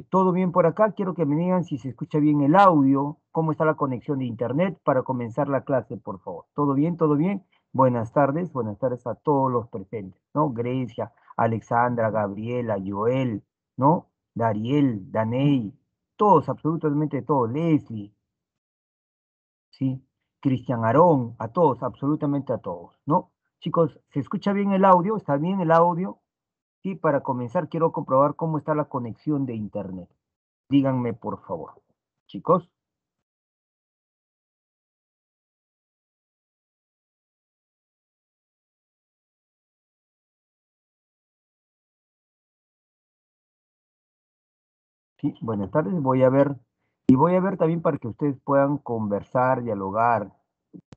¿Todo bien por acá? Quiero que me digan si se escucha bien el audio, cómo está la conexión de internet para comenzar la clase, por favor. ¿Todo bien? ¿Todo bien? Buenas tardes a todos los presentes, ¿no? Grecia, Alexandra, Gabriela, Joel, ¿no? Dariel, Daney, todos, absolutamente todos, Leslie, ¿sí? Cristian Aarón, a todos, absolutamente a todos, ¿no? Chicos, ¿se escucha bien el audio? ¿Está bien el audio? Sí, para comenzar quiero comprobar cómo está la conexión de internet. Díganme, por favor. Chicos, sí, buenas tardes. Voy a ver, y voy a ver también para que ustedes puedan conversar, dialogar.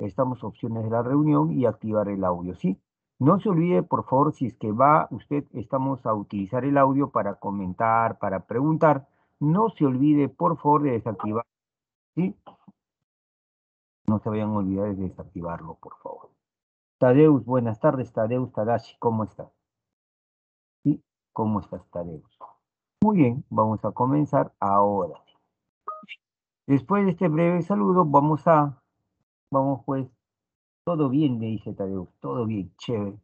Estamos opciones de la reunión y activar el audio, ¿sí? No se olvide, por favor, si es que va usted, estamos a utilizar el audio para comentar, para preguntar. No se olvide, por favor, de desactivar, ¿sí? No se vayan a olvidar de desactivarlo, por favor. Tadeus, buenas tardes, Tadeus Tadashi, ¿cómo estás? ¿Sí? ¿Cómo estás, Tadeus? Muy bien, vamos a comenzar ahora. Después de este breve saludo, vamos pues, todo bien, me dice Tadeu, todo bien, chévere.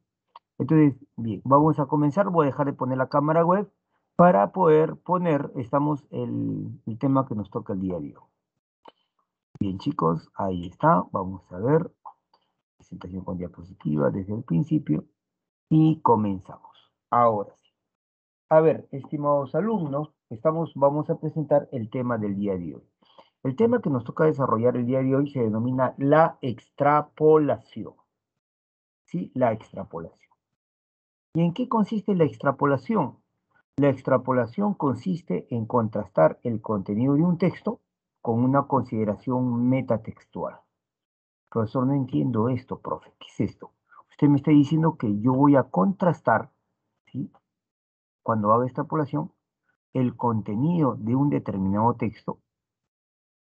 Entonces, bien, vamos a comenzar, voy a dejar de poner la cámara web para poder poner, el tema que nos toca el día de hoy. Bien, chicos, ahí está, vamos a ver, presentación con diapositiva desde el principio y comenzamos. Ahora sí. A ver, estimados alumnos, vamos a presentar el tema del día de hoy. El tema que nos toca desarrollar el día de hoy se denomina la extrapolación. ¿Sí? La extrapolación. ¿Y en qué consiste la extrapolación? La extrapolación consiste en contrastar el contenido de un texto con una consideración metatextual. Profesor, no entiendo esto, profe. ¿Qué es esto? Usted me está diciendo que yo voy a contrastar, ¿sí? Cuando haga extrapolación, el contenido de un determinado texto,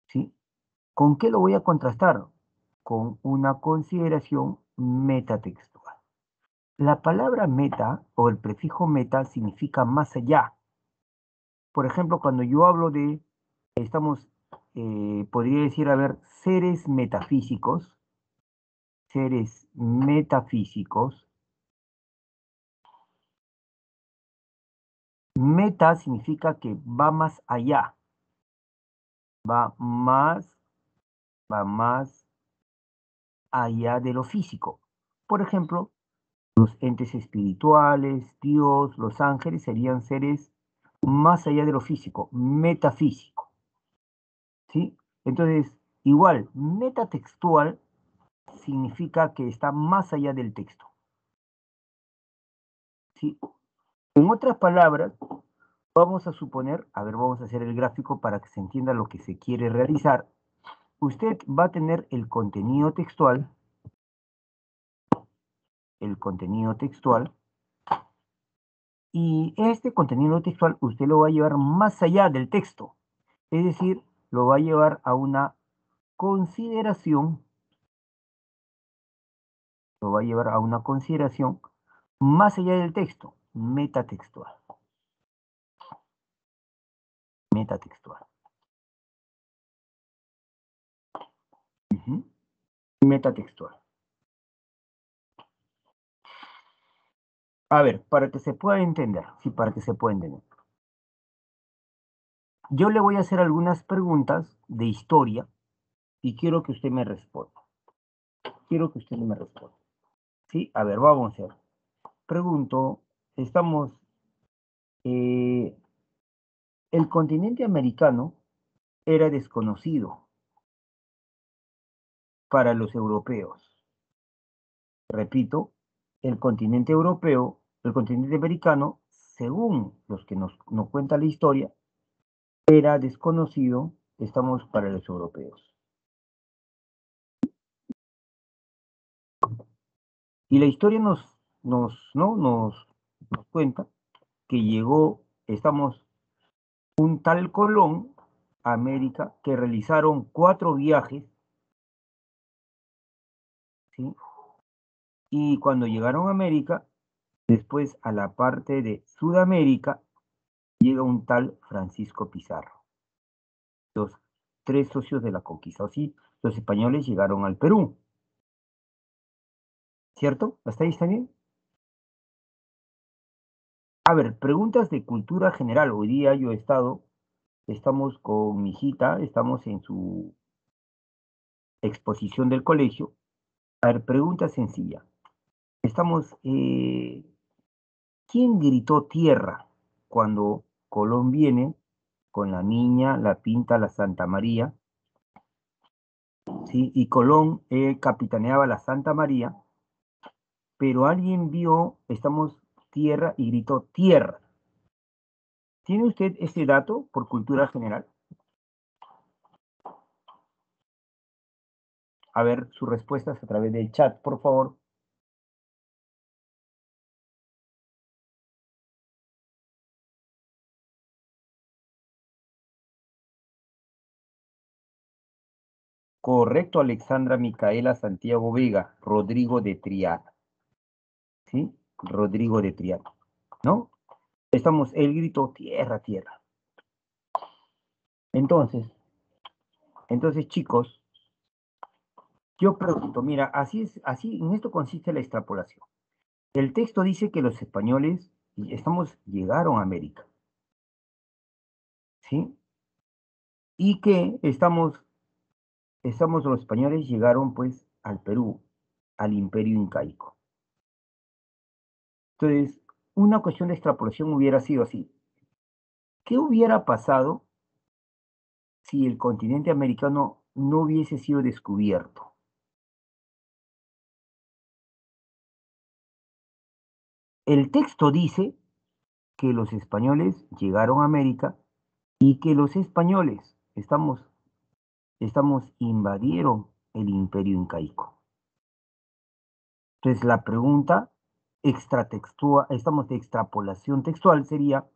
¿sí? ¿Con qué lo voy a contrastar? Con una consideración metatextual. La palabra meta o el prefijo meta significa más allá. Por ejemplo, cuando yo hablo de, podría decir, a ver, seres metafísicos, meta significa que va más allá, va más, va más allá de lo físico. Por ejemplo, los entes espirituales, Dios, los ángeles serían seres más allá de lo físico, metafísico, ¿sí? Entonces, igual, metatextual significa que está más allá del texto, ¿sí? En otras palabras, vamos a suponer, a ver, vamos a hacer el gráfico para que se entienda lo que se quiere realizar. Usted va a tener el contenido textual, y este contenido textual usted lo va a llevar más allá del texto, es decir, lo va a llevar a una consideración, lo va a llevar a una consideración más allá del texto, metatextual, metatextual. Ujú. Metatextual. A ver, para que se pueda entender, sí, para que se pueda entender. Yo le voy a hacer algunas preguntas de historia y quiero que usted me responda. Quiero que usted me responda. Sí, a ver, vamos a ver. Pregunto, estamos, eh, el continente americano era desconocido para los europeos. Repito, el continente americano, según los que nos cuenta la historia, era desconocido, estamos para los europeos. Y la historia nos cuenta que llegó, un tal Colón a América, que realizaron 4 viajes, ¿sí? Y cuando llegaron a América, después a la parte de Sudamérica, llega un tal Francisco Pizarro, los tres socios de la conquista. O sí, los españoles llegaron al Perú, ¿cierto? ¿Hasta ahí está bien? A ver, preguntas de cultura general. Hoy día yo estamos con mi hijita, estamos en su exposición del colegio. A ver, pregunta sencilla. Estamos, ¿quién gritó tierra cuando Colón viene con la Niña, la Pinta, la Santa María? ¿Sí? Y Colón capitaneaba la Santa María, pero alguien vio, estamos tierra y gritó tierra. ¿Tiene usted ese dato por cultura general? A ver sus respuestas a través del chat, por favor. Correcto, Alexandra Micaela Santiago Vega, Rodrigo de Triana, ¿sí? Rodrigo de Triana, ¿no? Estamos, el grito tierra, tierra. Entonces, chicos, yo pregunto, mira, así es, así, en esto consiste la extrapolación. El texto dice que los españoles, llegaron a América, ¿sí? Y que los españoles llegaron pues al Perú, al imperio incaico. Entonces, una cuestión de extrapolación hubiera sido así. ¿Qué hubiera pasado si el continente americano no hubiese sido descubierto? El texto dice que los españoles llegaron a América y que los españoles, invadieron el imperio incaico. Entonces la pregunta extratextual, estamos de extrapolación textual, sería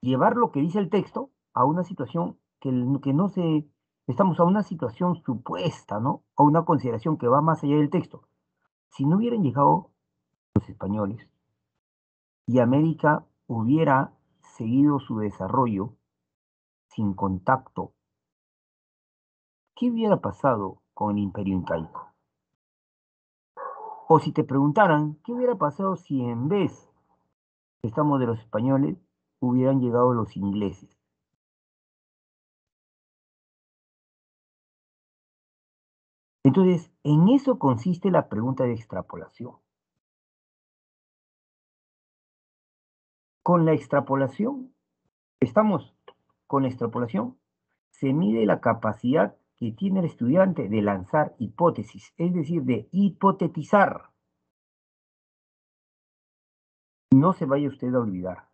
llevar lo que dice el texto a una situación que no se, estamos a una situación supuesta, ¿no? A una consideración que va más allá del texto. Si no hubieran llegado los españoles y América hubiera seguido su desarrollo sin contacto, ¿qué hubiera pasado con el imperio incaico? O si te preguntaran, ¿qué hubiera pasado si en vez, de los españoles, hubieran llegado los ingleses? Entonces, en eso consiste la pregunta de extrapolación. Con la extrapolación, estamos con la extrapolación, se mide la capacidad que tiene el estudiante de lanzar hipótesis, es decir, de hipotetizar. No se vaya usted a olvidar.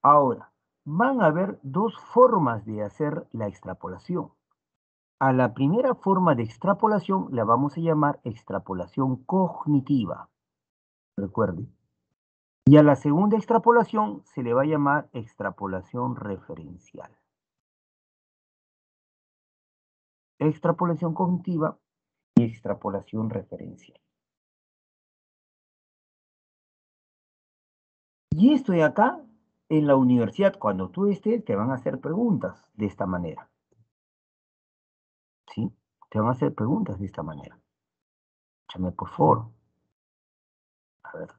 Ahora, van a haber dos formas de hacer la extrapolación. A la primera forma de extrapolación la vamos a llamar extrapolación cognitiva, recuerde. Y a la segunda extrapolación se le va a llamar extrapolación referencial. Extrapolación cognitiva y extrapolación referencial. Y esto de acá, en la universidad, cuando tú estés, te van a hacer preguntas de esta manera. ¿Sí? Te van a hacer preguntas de esta manera. Échame, por favor. A ver.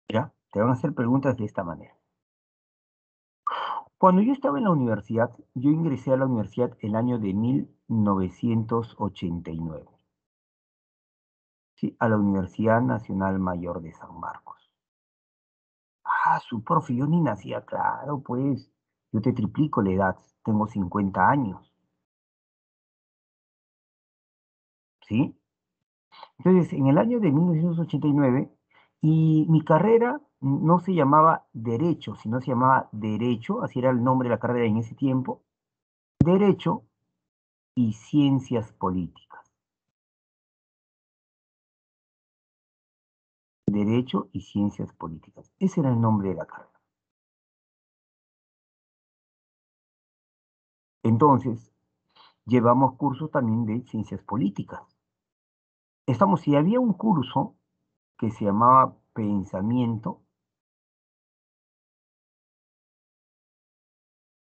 Mira, te van a hacer preguntas de esta manera. Cuando yo estaba en la universidad, yo ingresé a la universidad el año de 1989. Sí, a la Universidad Nacional Mayor de San Marcos. Ah, su profe, yo ni nacía, claro, pues. Yo te triplico la edad, tengo 50 años, ¿sí? Entonces, en el año de 1989, y mi carrera no se llamaba Derecho, sino se llamaba Derecho, así era el nombre de la carrera en ese tiempo, Derecho y Ciencias Políticas. Derecho y Ciencias Políticas. Ese era el nombre de la carrera. Entonces, llevamos cursos también de Ciencias Políticas. Si había un curso que se llamaba Pensamiento,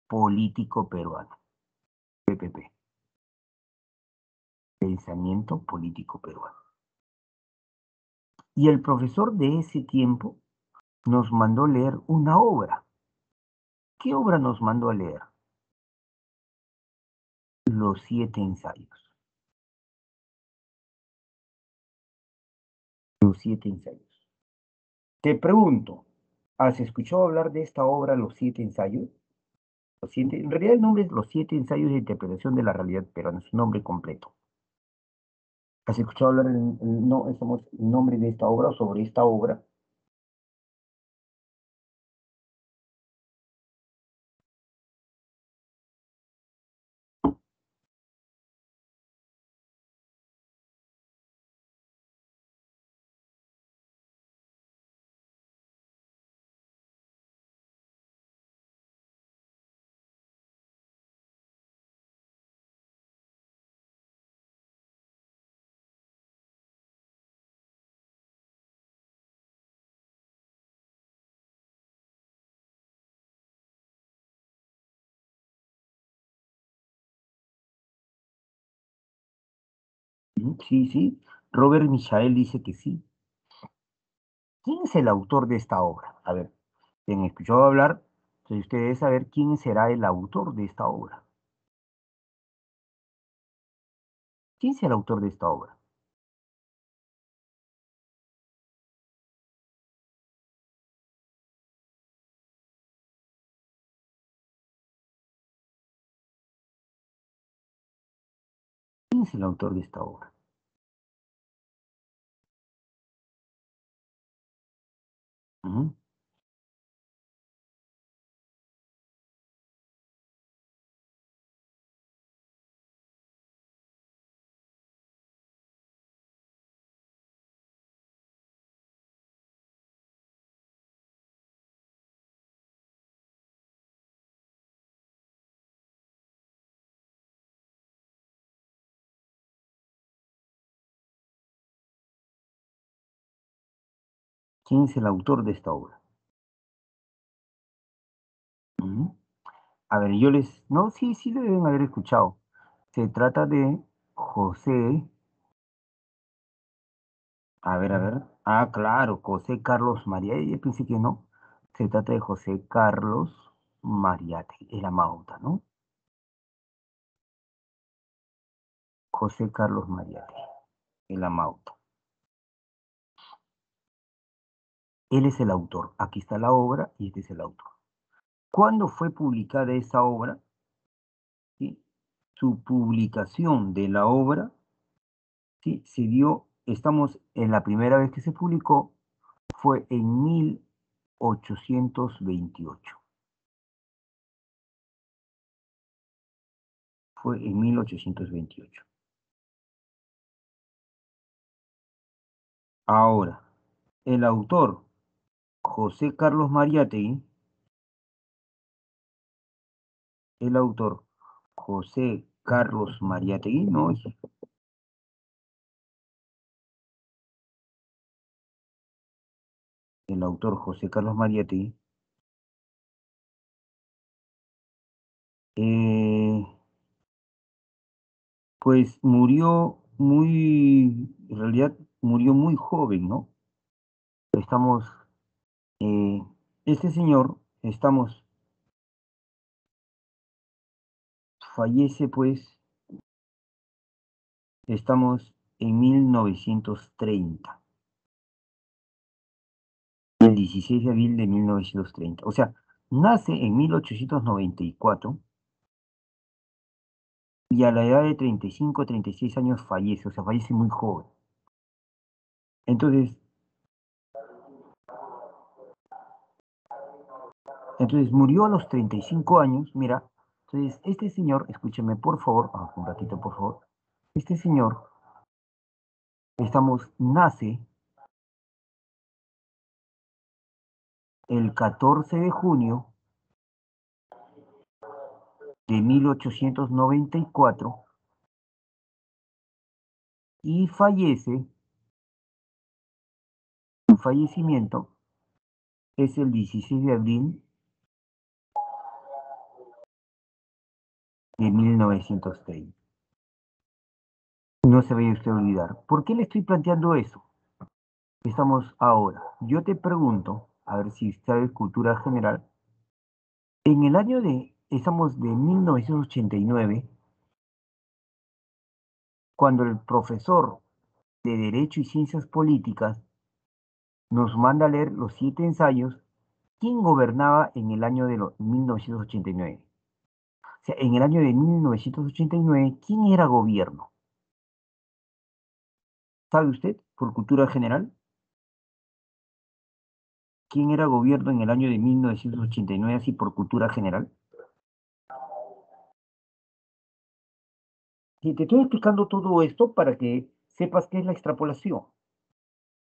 político peruano, PPP, pensamiento político peruano. Y el profesor de ese tiempo nos mandó leer una obra. ¿Qué obra nos mandó a leer? Los siete ensayos. Los siete ensayos. Te pregunto, ¿has escuchado hablar de esta obra, Los siete ensayos? En realidad el nombre es Los siete ensayos de interpretación de la realidad peruana, es su nombre completo. ¿Has escuchado hablar el nombre de esta obra o sobre esta obra? Sí, sí. Robert Michael dice que sí. ¿Quién es el autor de esta obra? A ver, si han escuchado hablar, entonces usted debe saber quién será el autor de esta obra. ¿Quién es el autor de esta obra? ¿Quién es el autor de esta obra? Ujú. ¿Quién es el autor de esta obra? Ujú. A ver, yo les... No, sí, sí lo deben haber escuchado. Se trata de José... A ver. Ah, claro, José Carlos María. Yo pensé que no. Se trata de José Carlos Mariate, el Amauta, ¿no? José Carlos Mariate, el Amauta. Él es el autor. Aquí está la obra y este es el autor. ¿Cuándo fue publicada esa obra? ¿Sí? Su publicación de la obra, ¿sí? Se dio, estamos en la primera vez que se publicó, fue en 1828. Fue en 1828. Ahora, el autor, José Carlos Mariátegui, el autor, José Carlos Mariátegui, no, el autor José Carlos Mariátegui, eh, pues murió en realidad murió muy joven, ¿no? Estamos, eh, este señor, fallece pues, estamos en 1930, el 16 de abril de 1930. O sea, nace en 1894 y a la edad de 35, 36 años fallece, o sea, fallece muy joven. Entonces, entonces murió a los 35 años, mira. Entonces, este señor, escúcheme por favor, un ratito por favor. Este señor, nace el 14 de junio de 1894 y fallece, su fallecimiento es el 16 de abril de 1930. No se vaya usted a olvidar. ¿Por qué le estoy planteando eso? Estamos ahora. Yo te pregunto, a ver si sabes cultura general. En el año estamos de 1989, cuando el profesor de Derecho y Ciencias Políticas nos manda a leer los 7 ensayos. ¿Quién gobernaba en el año de 1989? O sea, en el año de 1989, ¿quién era gobierno? ¿Sabe usted, por cultura general, quién era gobierno en el año de 1989, así por cultura general? Y te estoy explicando todo esto para que sepas qué es la extrapolación.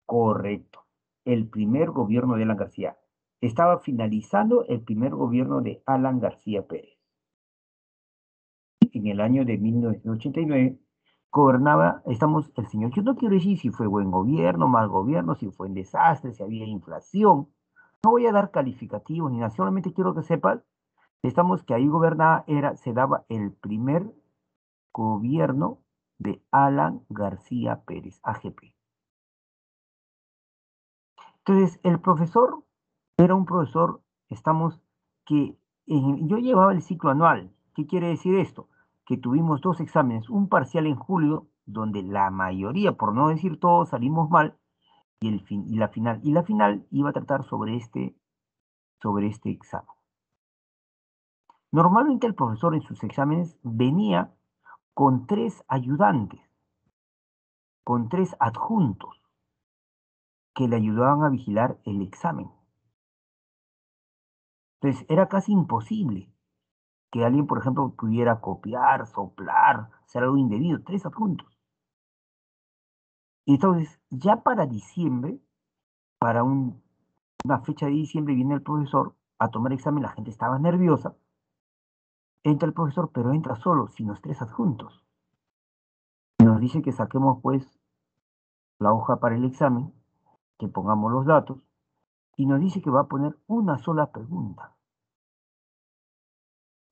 Correcto. El primer gobierno de Alan García. Estaba finalizando el primer gobierno de Alan García Pérez. En el año de 1989 gobernaba, el señor, yo no quiero decir si fue buen gobierno, mal gobierno, si fue un desastre, si había inflación. No voy a dar calificativos ni nada, solamente quiero que sepas, estamos que ahí gobernaba, se daba el primer gobierno de Alan García Pérez, AGP. Entonces, el profesor era un profesor, estamos, yo llevaba el ciclo anual. ¿Qué quiere decir esto? Que tuvimos 2 exámenes, un parcial en julio, donde la mayoría, por no decir todos, salimos mal, y la final. Y la final iba a tratar sobre este examen. Normalmente el profesor en sus exámenes venía con 3 ayudantes, con 3 adjuntos, que le ayudaban a vigilar el examen. Entonces, era casi imposible que alguien, por ejemplo, pudiera copiar, soplar, hacer algo indebido, 3 adjuntos. Y entonces, ya para diciembre, para una fecha de diciembre, viene el profesor a tomar examen, la gente estaba nerviosa, entra el profesor, pero entra solo, sin los 3 adjuntos. Nos dice que saquemos pues la hoja para el examen, que pongamos los datos, y nos dice que va a poner una sola pregunta,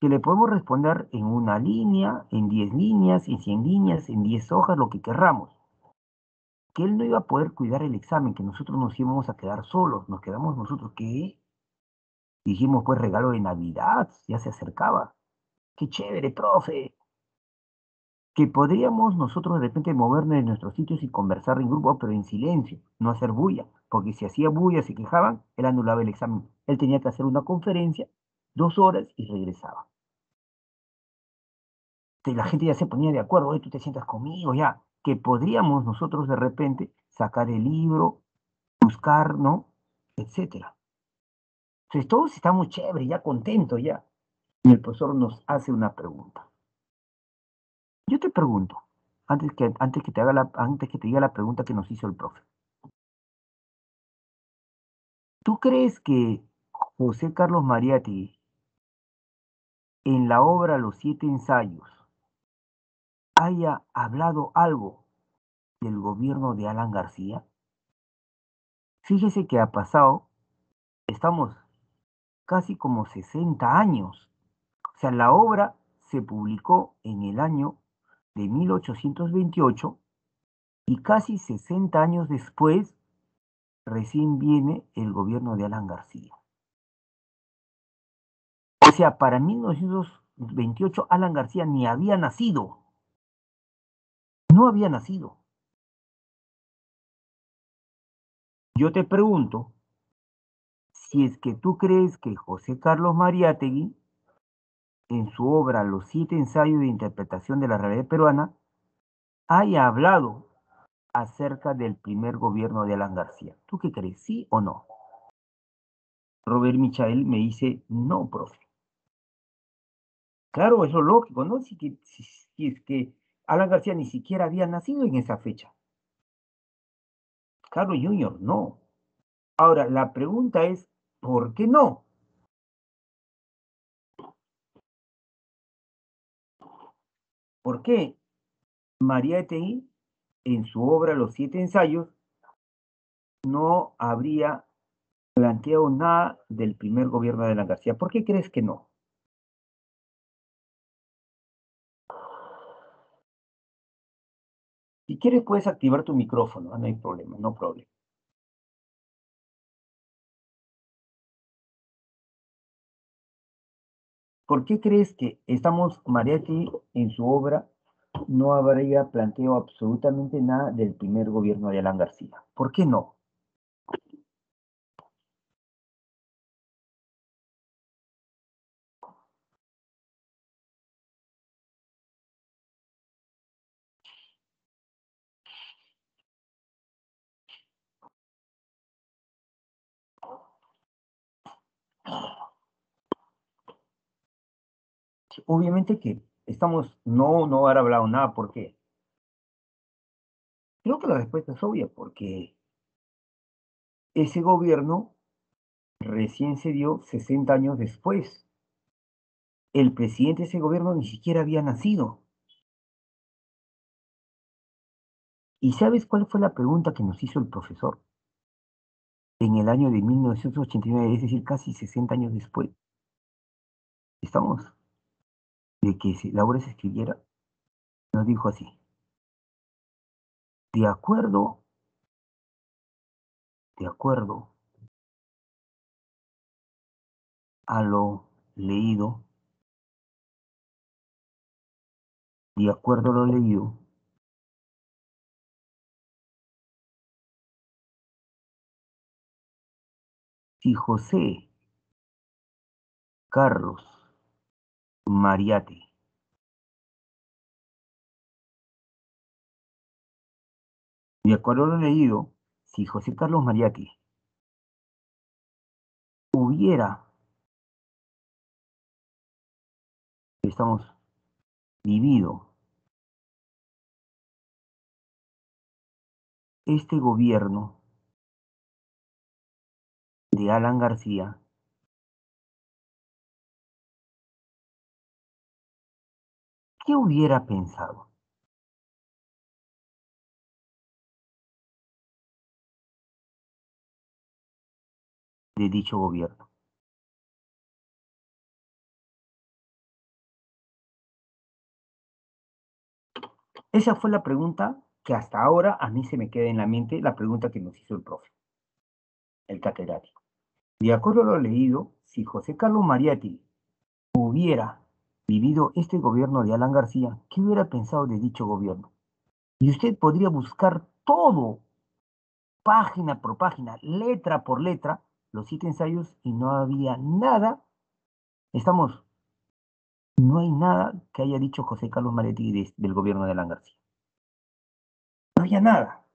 que le podemos responder en una línea, en 10 líneas, en 100 líneas, en 10 hojas, lo que querramos. Que él no iba a poder cuidar el examen, que nosotros nos íbamos a quedar solos, nos quedamos nosotros, ¿qué? Dijimos, pues regalo de Navidad, ya se acercaba. Qué chévere, profe. Que podríamos nosotros de repente movernos de nuestros sitios y conversar en grupo, pero en silencio, no hacer bulla, porque si hacía bulla, se quejaban, él anulaba el examen. Él tenía que hacer una conferencia, 2 horas y regresaba. Entonces la gente ya se ponía de acuerdo, oye, tú te sientas conmigo, ya, que podríamos nosotros de repente sacar el libro, buscar, ¿no? Etcétera. Entonces todos estamos chévere, ya contentos, ya. Y el profesor nos hace una pregunta. Yo te pregunto, antes que te diga la pregunta que nos hizo el profe. ¿Tú crees que José Carlos Mariátegui, en la obra Los 7 ensayos, haya hablado algo del gobierno de Alan García? Fíjese que ha pasado, estamos casi como 60 años. O sea, la obra se publicó en el año de 1828 y casi 60 años después recién viene el gobierno de Alan García. O sea, para 1928 Alan García ni había nacido, no había nacido. Yo te pregunto si es que tú crees que José Carlos Mariátegui, en su obra Los 7 ensayos de interpretación de la realidad peruana, haya hablado acerca del primer gobierno de Alan García. ¿Tú qué crees, sí o no? Robert Michael me dice, no, profe. Claro, es lo lógico, ¿no? Si es que Alan García ni siquiera había nacido en esa fecha. Carlos Junior, no. Ahora, la pregunta es, ¿por qué no? ¿Por qué María Etegui, en su obra Los 7 ensayos, no habría planteado nada del primer gobierno de Alan García? ¿Por qué crees que no? Si quieres puedes activar tu micrófono, no hay problema, no problema. ¿Por qué crees que estamos, Mariachi, en su obra, no habría planteado absolutamente nada del primer gobierno de Alan García? ¿Por qué no? Obviamente que estamos, no habrá hablado nada, ¿por qué? Creo que la respuesta es obvia, porque ese gobierno recién se dio 60 años después. El presidente de ese gobierno ni siquiera había nacido. ¿Y sabes cuál fue la pregunta que nos hizo el profesor en el año de 1989, es decir, casi 60 años después? Estamos de que la obra se escribiera, nos dijo así: de acuerdo, de acuerdo a lo leído, de acuerdo a lo leído, si José Carlos Mariate, de acuerdo a lo leído, si José Carlos Mariate hubiera, estamos, vivido este gobierno de Alan García, ¿qué hubiera pensado de dicho gobierno? Esa fue la pregunta que hasta ahora a mí se me queda en la mente, la pregunta que nos hizo el profe, el catedrático. De acuerdo a lo leído, si José Carlos Mariatti hubiera vivido este gobierno de Alan García, ¿qué hubiera pensado de dicho gobierno? Y usted podría buscar todo, página por página, letra por letra, los 7 ensayos y no había nada, estamos, no hay nada que haya dicho José Carlos Mariatti del gobierno de Alan García. No había nada.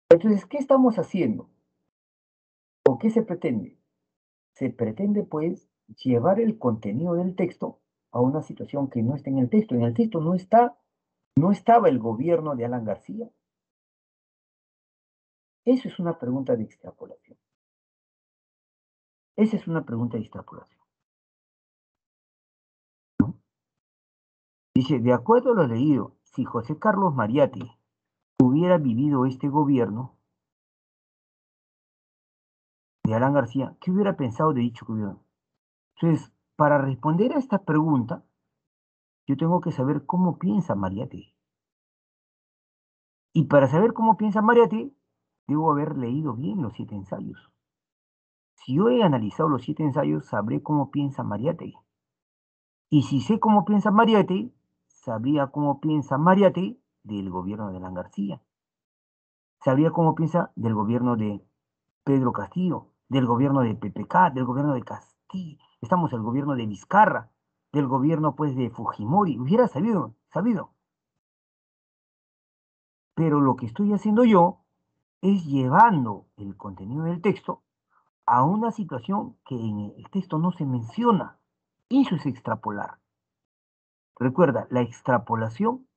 Entonces, ¿qué estamos haciendo? ¿O qué se pretende? Se pretende, pues, llevar el contenido del texto a una situación que no está en el texto. En el texto no estaba el gobierno de Alan García. Eso es una pregunta de extrapolación. Esa es una pregunta de extrapolación, ¿no? Dice, de acuerdo a lo leído, si José Carlos Mariatti hubiera vivido este gobierno de Alan García, ¿qué hubiera pensado de dicho gobierno? Entonces, para responder a esta pregunta, yo tengo que saber cómo piensa Mariatti. Y para saber cómo piensa Mariatti, debo haber leído bien los 7 ensayos. Si yo he analizado los 7 ensayos, sabré cómo piensa Mariatti. Y si sé cómo piensa Mariatti, sabría cómo piensa Mariatti del gobierno de Alan García. Sabría cómo piensa del gobierno de Pedro Castillo, del gobierno de PPK, del gobierno de Castillo. Estamos el gobierno de Vizcarra, del gobierno pues de Fujimori. Hubiera sabido. Pero lo que estoy haciendo yo es llevando el contenido del texto a una situación que en el texto no se menciona. Eso es extrapolar. Recuerda, la extrapolación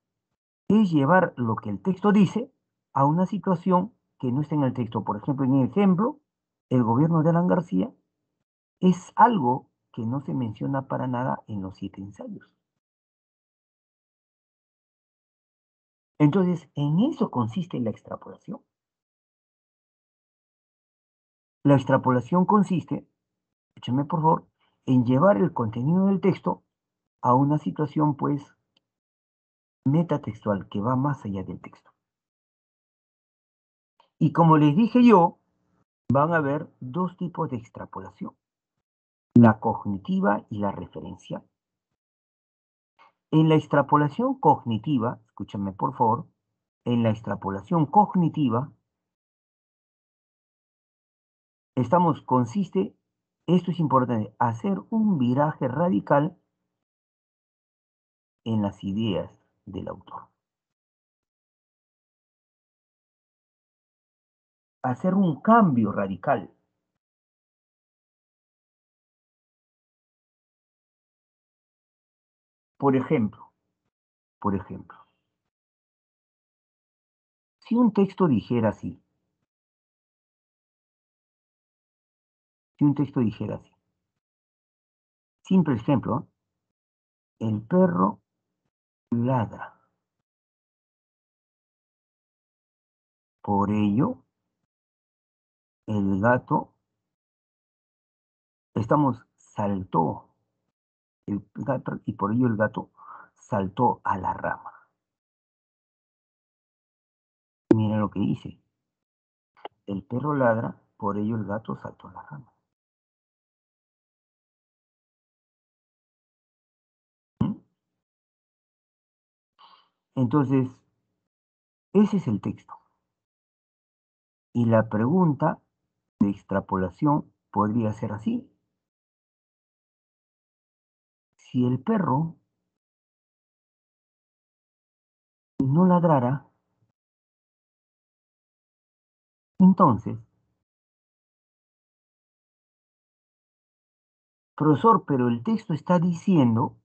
es llevar lo que el texto dice a una situación que no está en el texto. Por ejemplo, en el ejemplo, el gobierno de Alan García es algo que no se menciona para nada en los 7 ensayos. Entonces, en eso consiste la extrapolación. La extrapolación consiste, escúchame por favor, en llevar el contenido del texto a una situación, pues, metatextual que va más allá del texto. Y como les dije yo, van a haber dos tipos de extrapolación, la cognitiva y la referencial. En la extrapolación cognitiva, escúchame por favor, en la extrapolación cognitiva, consiste, esto es importante, hacer un viraje radical en las ideas del autor. Hacer un cambio radical. Por ejemplo, por ejemplo, si un texto dijera así, si un texto dijera así, simple ejemplo, el perro ladra, por ello el gato, saltó el gato y por ello el gato saltó a la rama. Mira lo que dice, el perro ladra, por ello el gato saltó a la rama. ¿Mm? Entonces, ese es el texto. Y la pregunta de extrapolación podría ser así. Si el perro no ladrara, entonces, profesor, pero el texto está diciendo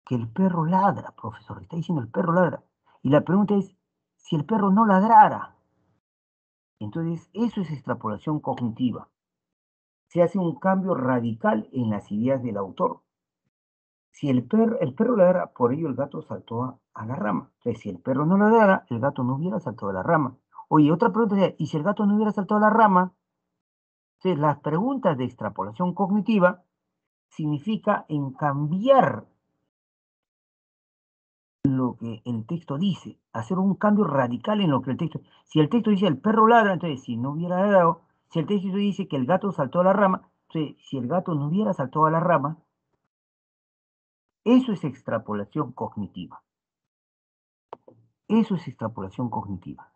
que el perro ladra, profesor, está diciendo el perro ladra. Y la pregunta es, si el perro no ladrara, entonces eso es extrapolación cognitiva. Se hace un cambio radical en las ideas del autor. Si el perro ladra, por ello el gato saltó a la rama. Entonces, si el perro no ladrara, el gato no hubiera saltado a la rama. Oye, otra pregunta es, ¿y si el gato no hubiera saltado a la rama? Entonces, las preguntas de extrapolación cognitiva significa en cambiar lo que el texto dice, hacer un cambio radical en lo que el texto. Si el texto dice el perro ladra, entonces si no hubiera ladrado, si el texto dice que el gato saltó a la rama, entonces si el gato no hubiera saltado a la rama, eso es extrapolación cognitiva. Eso es extrapolación cognitiva.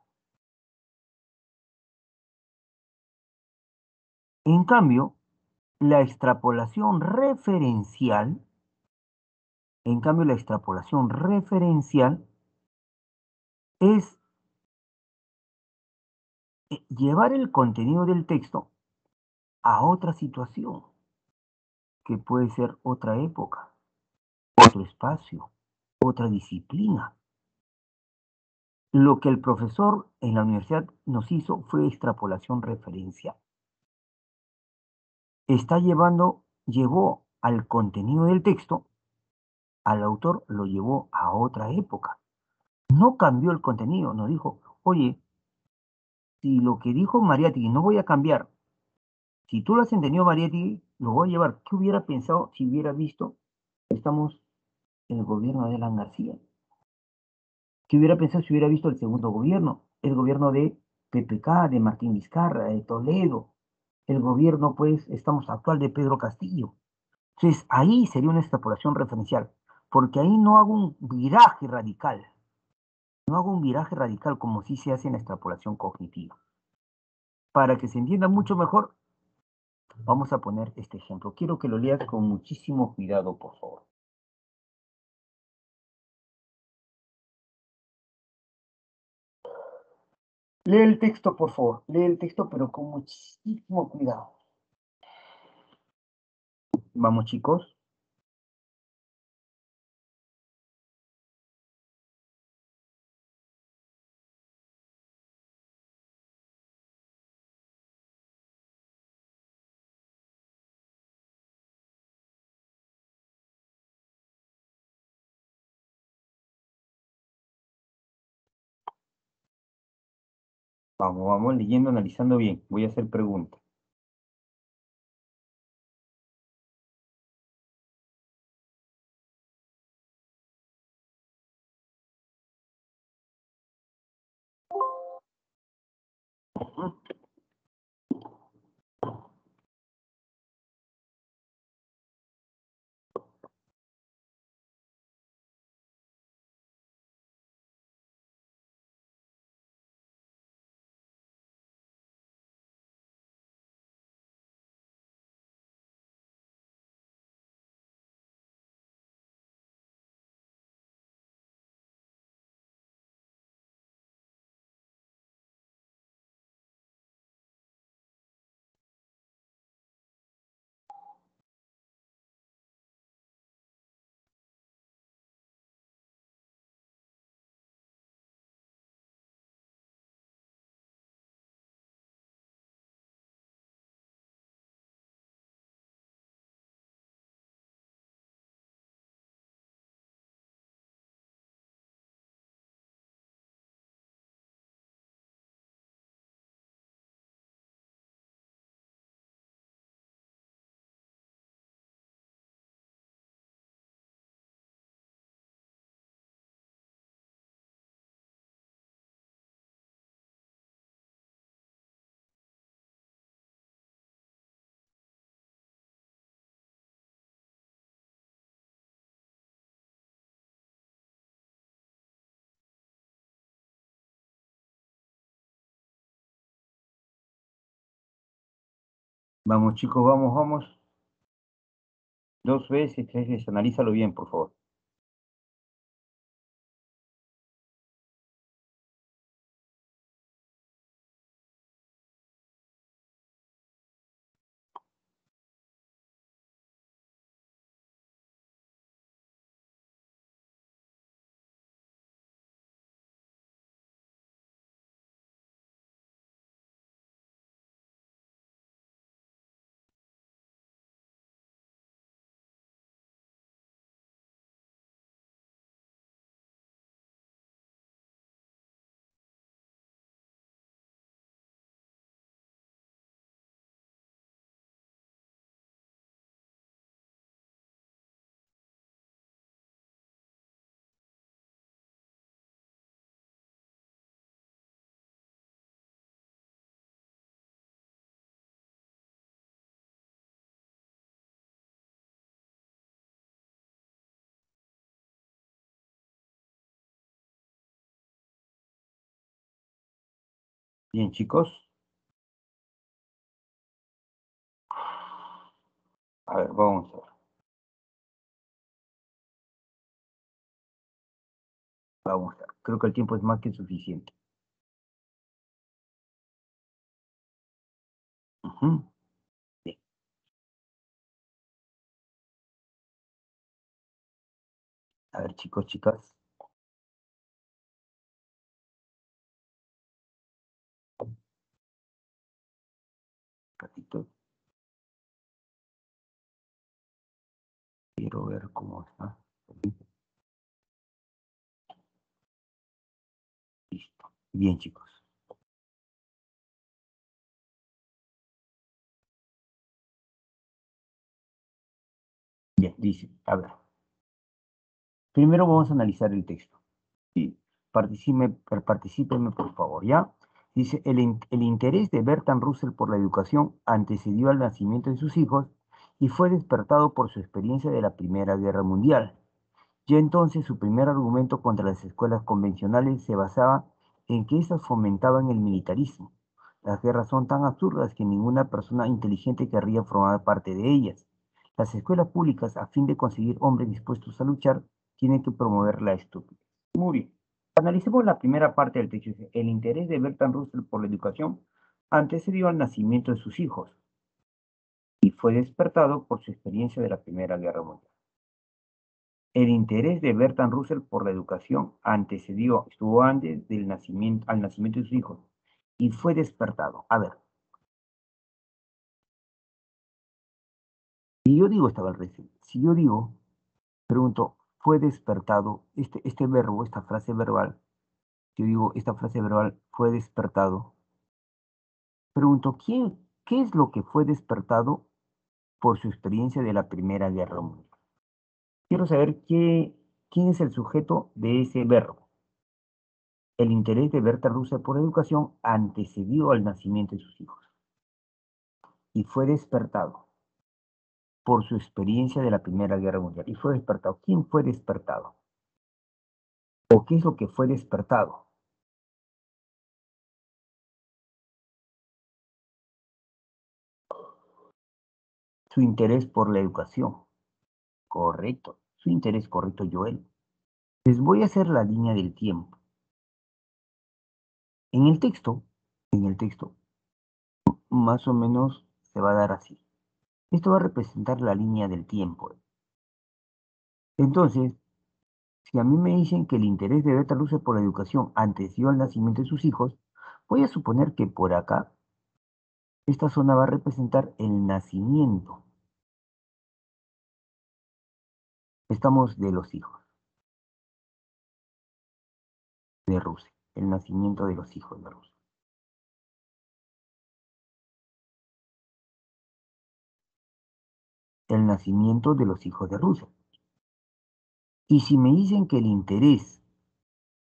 En cambio, la extrapolación referencial, es llevar el contenido del texto a otra situación, que puede ser otra época, otro espacio, otra disciplina. Lo que el profesor en la universidad nos hizo fue extrapolación referencial. Llevó al contenido del texto, al autor lo llevó a otra época. No cambió el contenido, no dijo, oye, si lo que dijo Mariátegui no voy a cambiar, si tú lo has entendido Mariátegui, lo voy a llevar. ¿Qué hubiera pensado si hubiera visto que estamos en el gobierno de Alan García? ¿Qué hubiera pensado si hubiera visto el segundo gobierno? El gobierno de PPK, de Martín Vizcarra, de Toledo, el gobierno, pues, actual de Pedro Castillo. Entonces, ahí sería una extrapolación referencial, porque ahí no hago un viraje radical, como sí se hace en la extrapolación cognitiva. Para que se entienda mucho mejor, vamos a poner este ejemplo. Quiero que lo leas con muchísimo cuidado, por favor. Lee el texto, por favor. Lee el texto, pero con muchísimo cuidado. Vamos, chicos. Vamos leyendo, analizando bien. Voy a hacer preguntas. Vamos, chicos, vamos, vamos. Dos veces, tres veces, analízalo bien, por favor. Bien, chicos. A ver, vamos a ver. Vamos a ver. Creo que el tiempo es más que suficiente. Ujú. Bien. A ver, chicos, chicas. Un ratito. Quiero ver cómo está. Listo. Bien, chicos. Bien, dice. A ver. Primero vamos a analizar el texto. Sí, particípeme, por favor, ¿ya? Dice, el interés de Bertrand Russell por la educación antecedió al nacimiento de sus hijos y fue despertado por su experiencia de la Primera Guerra Mundial. Ya entonces su primer argumento contra las escuelas convencionales se basaba en que éstas fomentaban el militarismo. Las guerras son tan absurdas que ninguna persona inteligente querría formar parte de ellas. Las escuelas públicas, a fin de conseguir hombres dispuestos a luchar, tienen que promover la estupidez. Muy bien. Analicemos la primera parte del texto. Dice, el interés de Bertrand Russell por la educación antecedió al nacimiento de sus hijos y fue despertado por su experiencia de la Primera Guerra Mundial. El interés de Bertrand Russell por la educación estuvo antes al nacimiento de sus hijos y fue despertado. A ver, si yo digo estaba al revés, si yo digo, pregunto, fue despertado, este verbo, esta frase verbal, yo digo, esta frase verbal fue despertado, pregunto, qué es lo que fue despertado por su experiencia de la Primera Guerra Mundial? Quiero saber quién es el sujeto de ese verbo. El interés de Berta Russell por la educación antecedió al nacimiento de sus hijos y fue despertado por su experiencia de la Primera Guerra Mundial. Y fue despertado. ¿Quién fue despertado? ¿O qué es lo que fue despertado? Su interés por la educación. Correcto. Su interés correcto, Joel. Les voy a hacer la línea del tiempo. En el texto, en el texto, más o menos se va a dar así. Esto va a representar la línea del tiempo. Entonces, si a mí me dicen que el interés de Berta Luce por la educación antecedió al nacimiento de sus hijos, voy a suponer que por acá, esta zona va a representar el nacimiento. Estamos de los hijos de Rusia, el nacimiento de los hijos de Rusia. El nacimiento de los hijos de Rusia. Y si me dicen que el interés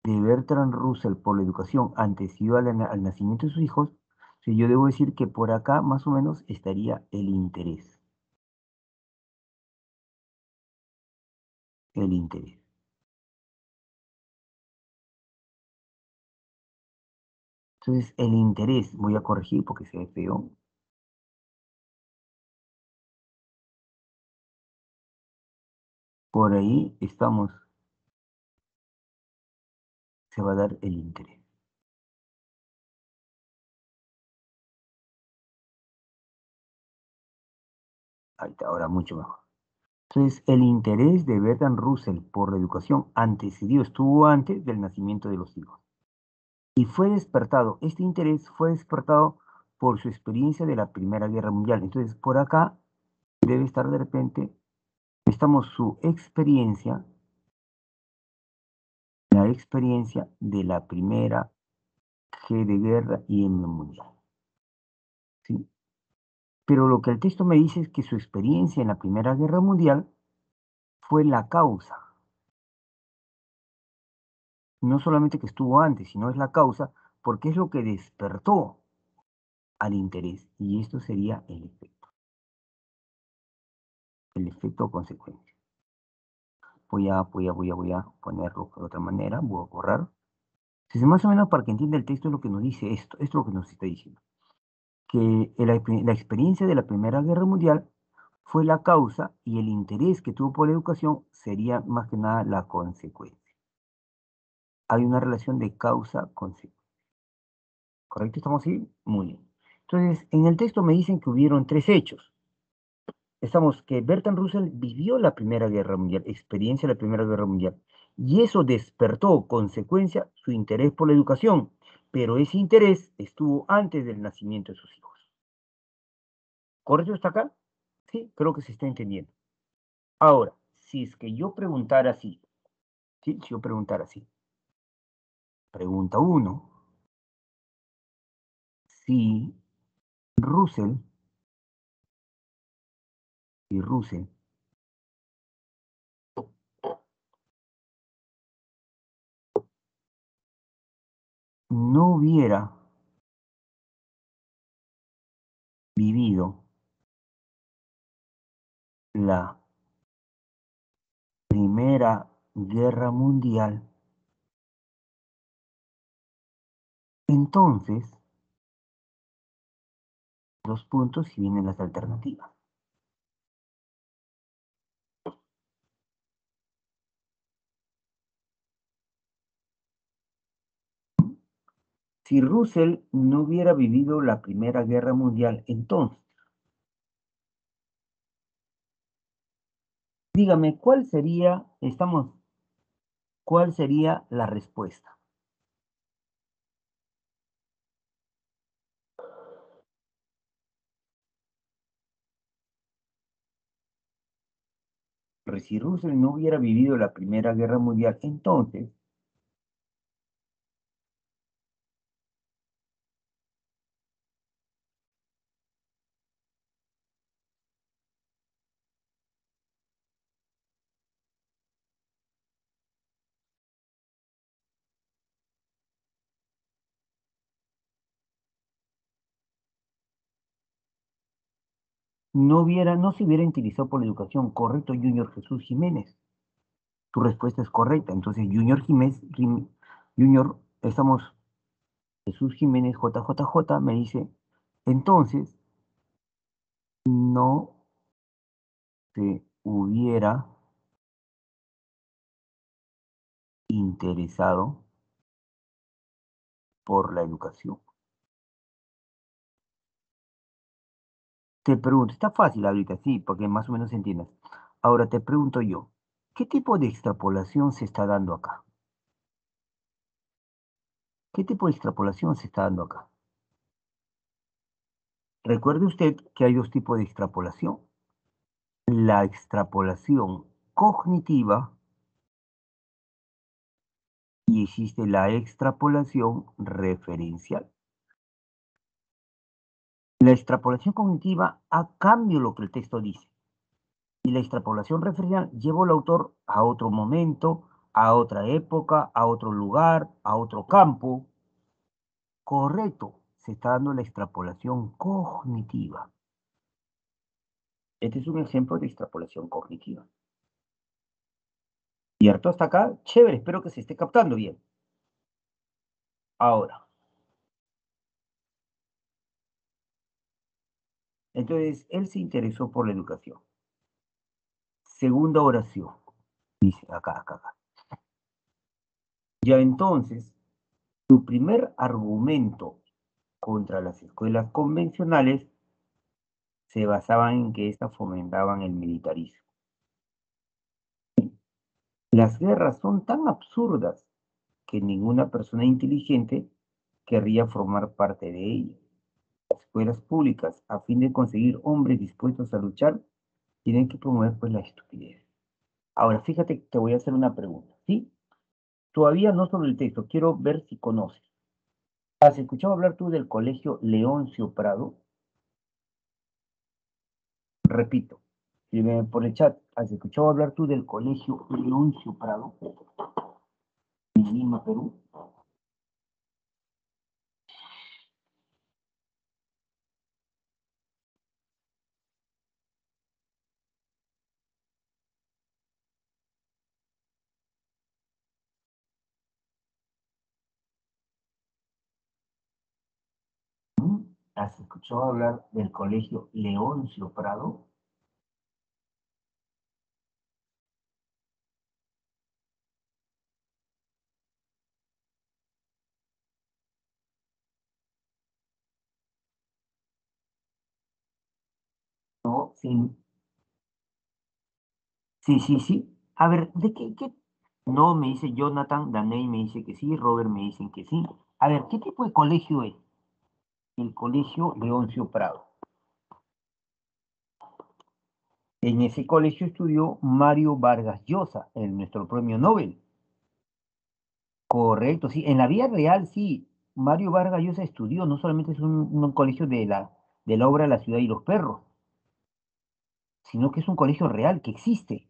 de Bertrand Russell por la educación antecedió al nacimiento de sus hijos, si yo debo decir que por acá más o menos estaría el interés. El interés. Entonces, el interés, voy a corregir porque se ve feo. Por ahí estamos, se va a dar el interés. Ahí está, ahora mucho mejor. Entonces, el interés de Bertrand Russell por la educación antecedió, estuvo antes del nacimiento de los hijos. Y fue despertado, este interés fue despertado por su experiencia de la Primera Guerra Mundial. Entonces, por acá debe estar de repente, estamos su experiencia, la experiencia de la Primera G de Guerra y M Mundial. ¿Sí? Pero lo que el texto me dice es que su experiencia en la Primera Guerra Mundial fue la causa. No solamente que estuvo antes, sino es la causa, porque es lo que despertó al interés. Y esto sería el efecto o consecuencia. Voy a ponerlo de otra manera, voy a borrar. Entonces, más o menos para que entienda el texto es lo que nos dice esto es lo que nos está diciendo. Que la experiencia de la Primera Guerra Mundial fue la causa y el interés que tuvo por la educación sería más que nada la consecuencia. Hay una relación de causa-consecuencia. ¿Correcto? ¿Estamos así? Muy bien. Entonces, en el texto me dicen que hubieron tres hechos. Estamos que Bertrand Russell vivió la Primera Guerra Mundial, experiencia de la Primera Guerra Mundial, y eso despertó, consecuencia, su interés por la educación, pero ese interés estuvo antes del nacimiento de sus hijos. ¿Correcto hasta acá? Sí, creo que se está entendiendo. Ahora, si es que yo preguntara así, ¿sí? Si yo preguntara así, pregunta uno, si Russell, si Russell no hubiera vivido la Primera Guerra Mundial, entonces, dos puntos y vienen las alternativas. Si Russell no hubiera vivido la Primera Guerra Mundial, entonces, dígame, cuál sería la respuesta? Si Russell no hubiera vivido la Primera Guerra Mundial, entonces, no se hubiera interesado por la educación, correcto, Junior Jesús Jiménez. Tu respuesta es correcta. Entonces, Junior, estamos, Jesús Jiménez, JJJ, me dice, entonces, no se hubiera interesado por la educación. Te pregunto, está fácil ahorita, sí, porque más o menos entiendas. Ahora te pregunto yo, ¿qué tipo de extrapolación se está dando acá? ¿Qué tipo de extrapolación se está dando acá? Recuerde usted que hay dos tipos de extrapolación. La extrapolación cognitiva y existe la extrapolación referencial. La extrapolación cognitiva a cambio lo que el texto dice. Y la extrapolación referencial lleva al autor a otro momento, a otra época, a otro lugar, a otro campo. Correcto, se está dando la extrapolación cognitiva. Este es un ejemplo de extrapolación cognitiva. ¿Cierto? Hasta acá, chévere, espero que se esté captando bien. Ahora, entonces, él se interesó por la educación. Segunda oración. Dice acá, acá, acá. Ya entonces, su primer argumento contra las escuelas convencionales se basaba en que éstas fomentaban el militarismo. Las guerras son tan absurdas que ninguna persona inteligente querría formar parte de ellas. Las escuelas públicas, a fin de conseguir hombres dispuestos a luchar, tienen que promover pues la estupidez. Ahora, fíjate, te voy a hacer una pregunta, ¿sí? Todavía no sobre el texto, quiero ver si conoces. ¿Has escuchado hablar tú del colegio Leoncio Prado? Repito, escríbeme por el chat. ¿Has escuchado hablar tú del colegio Leoncio Prado en Lima, Perú? ¿Mm? ¿Has escuchado hablar del colegio Leoncio Prado? No, sí, sí, sí, sí. A ver, ¿de qué? No, me dice Jonathan, Daney me dice que sí, Robert me dicen que sí. A ver, ¿qué tipo de colegio es? El colegio Leoncio Prado. En ese colegio estudió Mario Vargas Llosa, nuestro premio Nobel. Correcto, sí. En la vida real, sí. Mario Vargas Llosa estudió, no solamente es un colegio de la obra La ciudad y los perros, sino que es un colegio real que existe.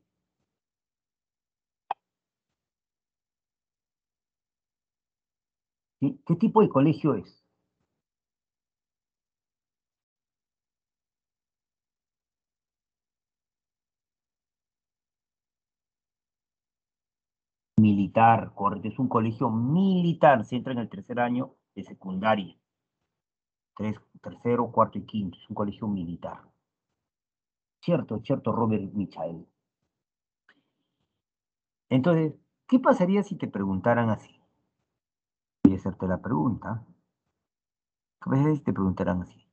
¿Sí? ¿Qué tipo de colegio es? Militar, correcto. Es un colegio militar. Se entra en el tercer año de secundaria. Tercero, cuarto y quinto. Es un colegio militar. Cierto, cierto, Robert Michael. Entonces, ¿qué pasaría si te preguntaran así? Voy a hacerte la pregunta. ¿Qué pasaría si te preguntaran así?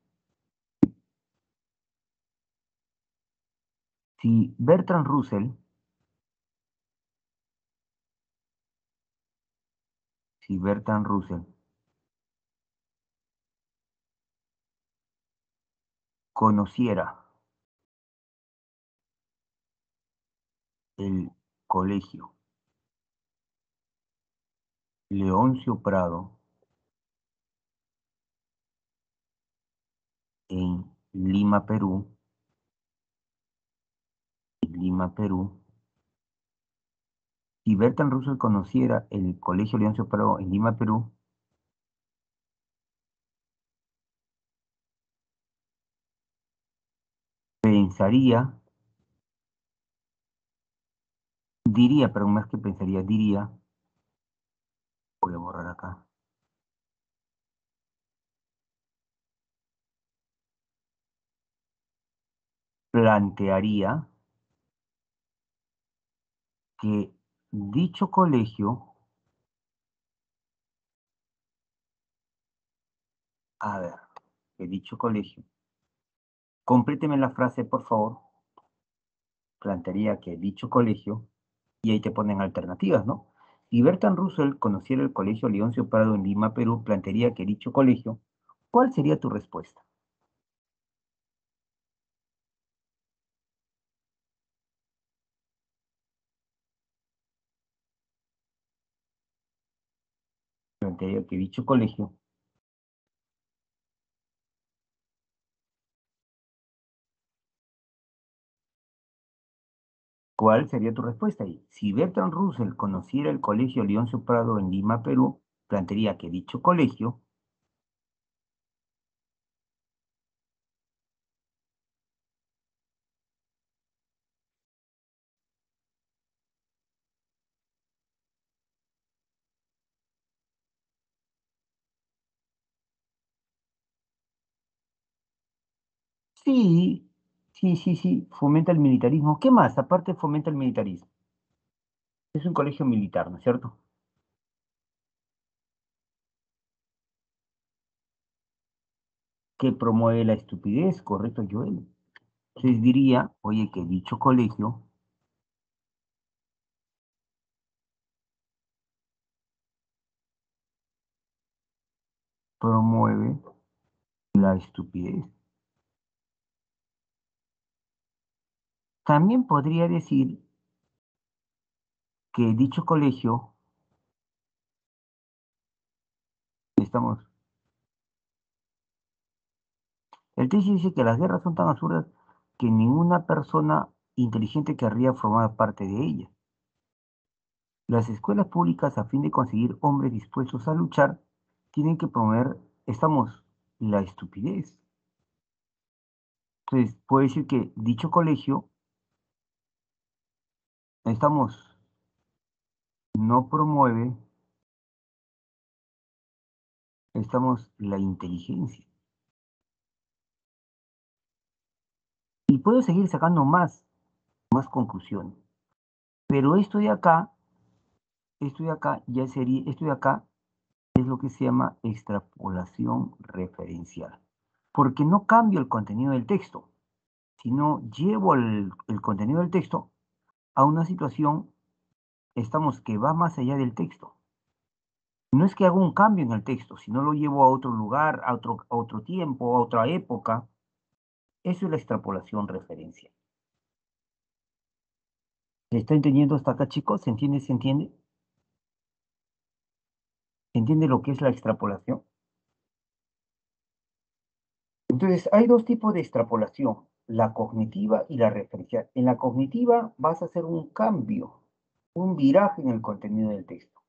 Si Bertrand Russell, si Bertrand Russell conociera el colegio Leoncio Prado en Lima, Perú, si Bertrand Russell conociera el colegio Leoncio Prado en Lima, Perú, pensaría, diría, pero más que pensaría, diría, voy a borrar acá, plantearía que dicho colegio, a ver, que dicho colegio, compléteme la frase, por favor, plantearía que dicho colegio, y ahí te ponen alternativas, ¿no? Si Bertrand Russell conociera el colegio Leoncio Prado en Lima, Perú, plantearía que dicho colegio, ¿cuál sería tu respuesta? Plantearía que dicho colegio, ¿cuál sería tu respuesta ahí? Si Bertrand Russell conociera el colegio Leoncio Prado en Lima, Perú, plantearía que dicho colegio, sí, sí, sí, sí, fomenta el militarismo. ¿Qué más? Aparte fomenta el militarismo. Es un colegio militar, ¿no es cierto? Que promueve la estupidez, correcto, Joel. Entonces diría, oye, que dicho colegio promueve la estupidez. También podría decir que dicho colegio, estamos, el texto dice que las guerras son tan absurdas que ninguna persona inteligente querría formar parte de ellas. Las escuelas públicas, a fin de conseguir hombres dispuestos a luchar, tienen que promover, estamos, la estupidez. Entonces, puede decir que dicho colegio, estamos, no promueve, estamos, la inteligencia. Y puedo seguir sacando más conclusiones. Pero esto de acá ya sería, esto de acá es lo que se llama extrapolación referencial. Porque no cambio el contenido del texto, sino llevo el contenido del texto a una situación, estamos, que va más allá del texto. No es que haga un cambio en el texto, sino lo llevo a otro lugar, a otro tiempo, a otra época. Eso es la extrapolación referencial. ¿Se está entendiendo hasta acá, chicos? ¿Se entiende? ¿Se entiende? ¿Se entiende lo que es la extrapolación? Entonces, hay dos tipos de extrapolación, la cognitiva y la referencial. En la cognitiva vas a hacer un cambio, un viraje en el contenido del texto.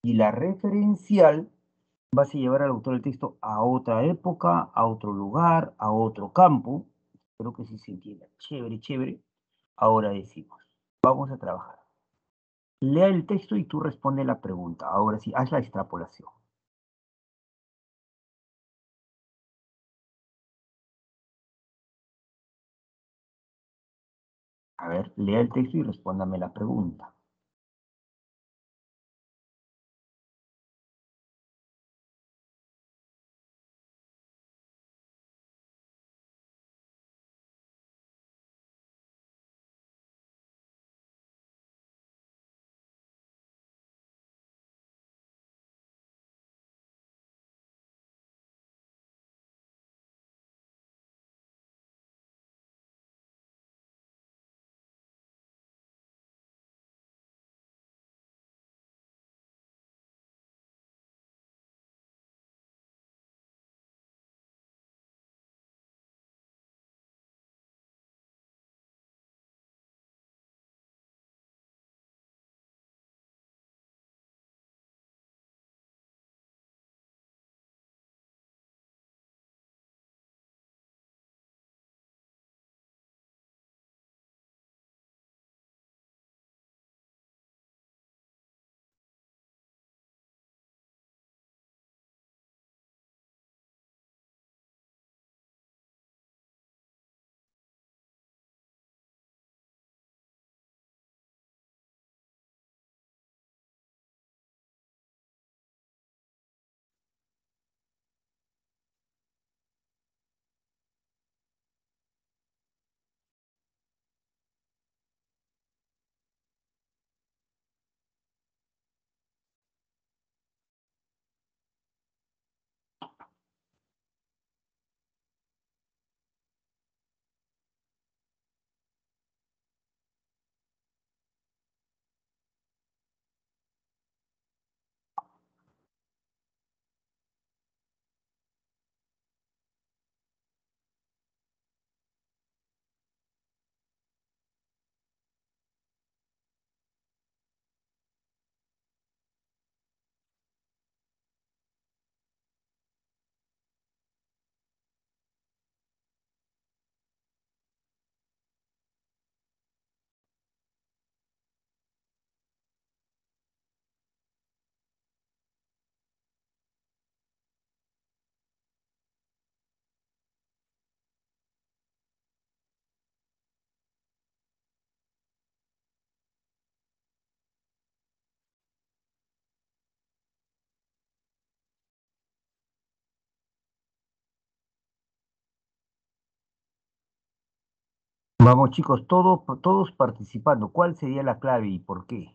Y la referencial vas a llevar al autor del texto a otra época, a otro lugar, a otro campo. Espero que sí se entienda. Chévere, chévere. Ahora decimos, vamos a trabajar. Lea el texto y tú responde la pregunta. Ahora sí, haz la extrapolación. A ver, lea el texto y respóndame la pregunta. Vamos chicos, todos participando. ¿Cuál sería la clave y por qué?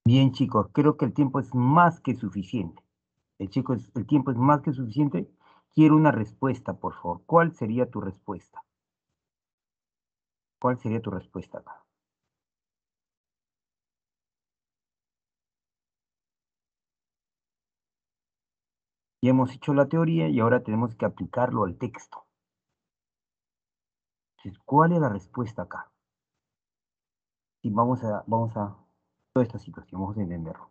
Bien, chicos, creo que el tiempo es más que suficiente. El tiempo es más que suficiente. Quiero una respuesta, por favor. ¿Cuál sería tu respuesta? ¿Cuál sería tu respuesta acá? Ya hemos hecho la teoría y ahora tenemos que aplicarlo al texto. Entonces, ¿cuál es la respuesta acá? Y vamos a toda esta situación, vamos a entenderlo.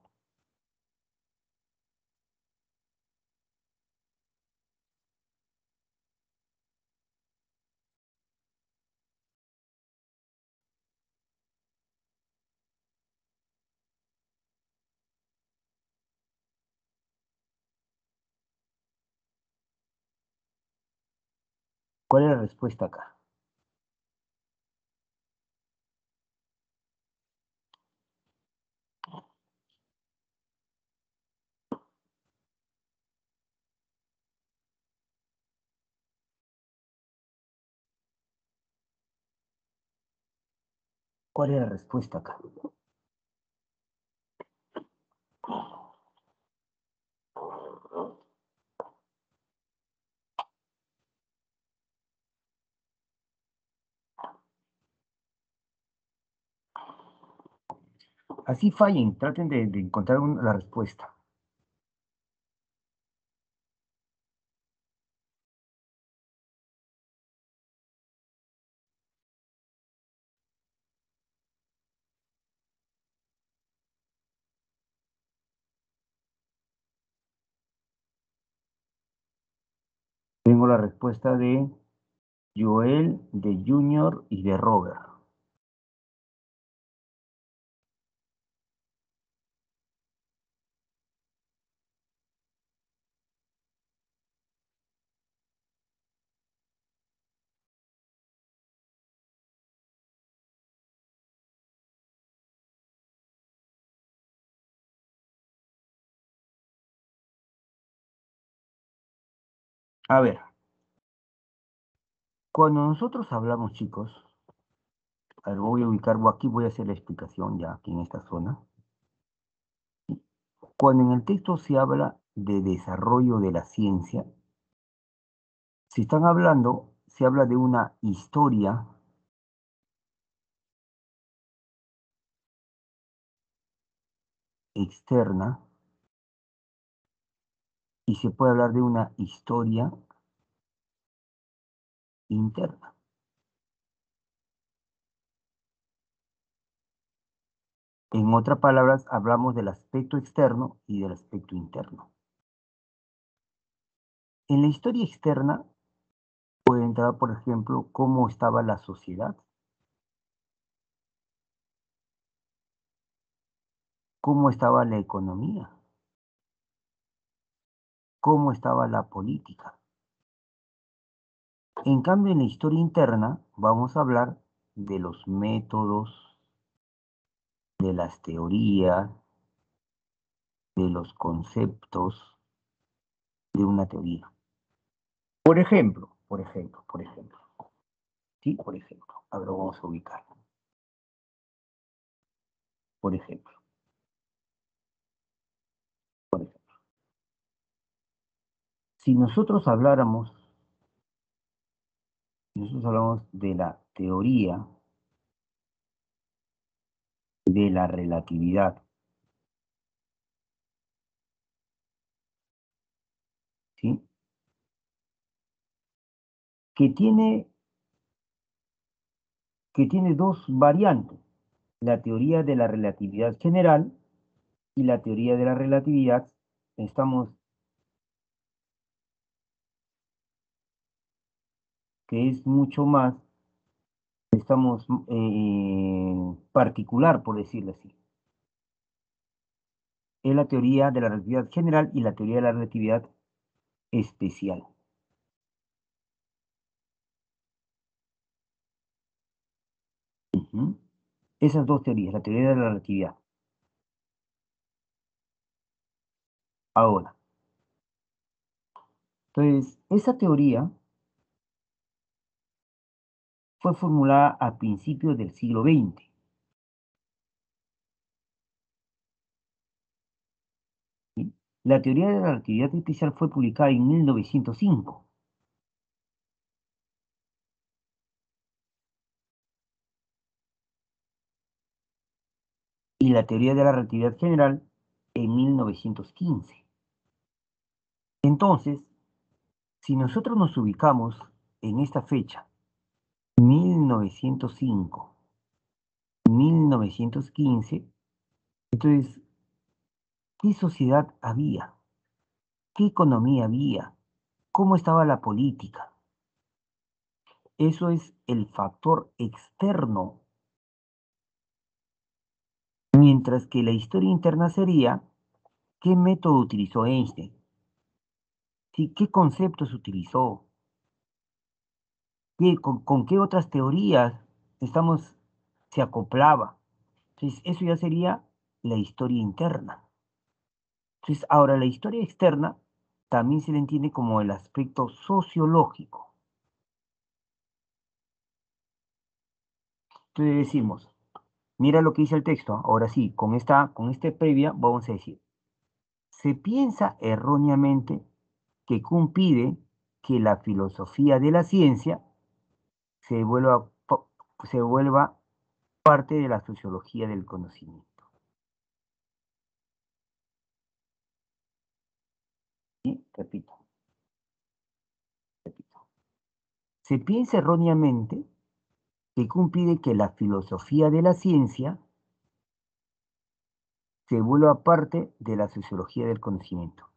¿Cuál es la respuesta acá? ¿Cuál es la respuesta acá? Así fallen, traten de encontrar la respuesta. Tengo la respuesta de Joel, de Junior y de Robert. A ver, cuando nosotros hablamos, chicos, a ver, voy a ubicar, aquí voy a hacer la explicación ya aquí en esta zona. Cuando en el texto se habla de desarrollo de la ciencia, si están hablando, se habla de una historia externa y se puede hablar de una historia interna. En otras palabras, hablamos del aspecto externo y del aspecto interno. En la historia externa puede entrar, por ejemplo, cómo estaba la sociedad, cómo estaba la economía, cómo estaba la política. En cambio, en la historia interna vamos a hablar de los métodos, de las teorías, de los conceptos de una teoría. Por ejemplo, sí, por ejemplo, ahora vamos a ubicar. Por ejemplo, por ejemplo, si nosotros hablamos de la teoría de la relatividad, ¿sí? Que tiene, que tiene dos variantes, la teoría de la relatividad general y la teoría de la relatividad, estamos, que es mucho más, estamos, particular, por decirlo así. Es la teoría de la relatividad general y la teoría de la relatividad especial. Ujú. Esas dos teorías, la teoría de la relatividad. Ahora, entonces, esa teoría fue formulada a principios del siglo XX. ¿Sí? La teoría de la relatividad especial fue publicada en 1905 y la teoría de la relatividad general en 1915. Entonces, si nosotros nos ubicamos en esta fecha, 1905, 1915, entonces, ¿qué sociedad había? ¿Qué economía había? ¿Cómo estaba la política? Eso es el factor externo, mientras que la historia interna sería qué método utilizó Einstein, ¿sí? ¿Qué conceptos utilizó, con qué otras teorías estamos, se acoplaba. Entonces, eso ya sería la historia interna. Entonces, ahora la historia externa también se le entiende como el aspecto sociológico. Entonces decimos, mira lo que dice el texto. Ahora sí, con este previa vamos a decir, se piensa erróneamente que Kuhn pide que la filosofía de la ciencia se vuelva, se vuelva parte de la sociología del conocimiento. repito, repito. Se piensa erróneamente que Kuhn pide que la filosofía de la ciencia se vuelva parte de la sociología del conocimiento.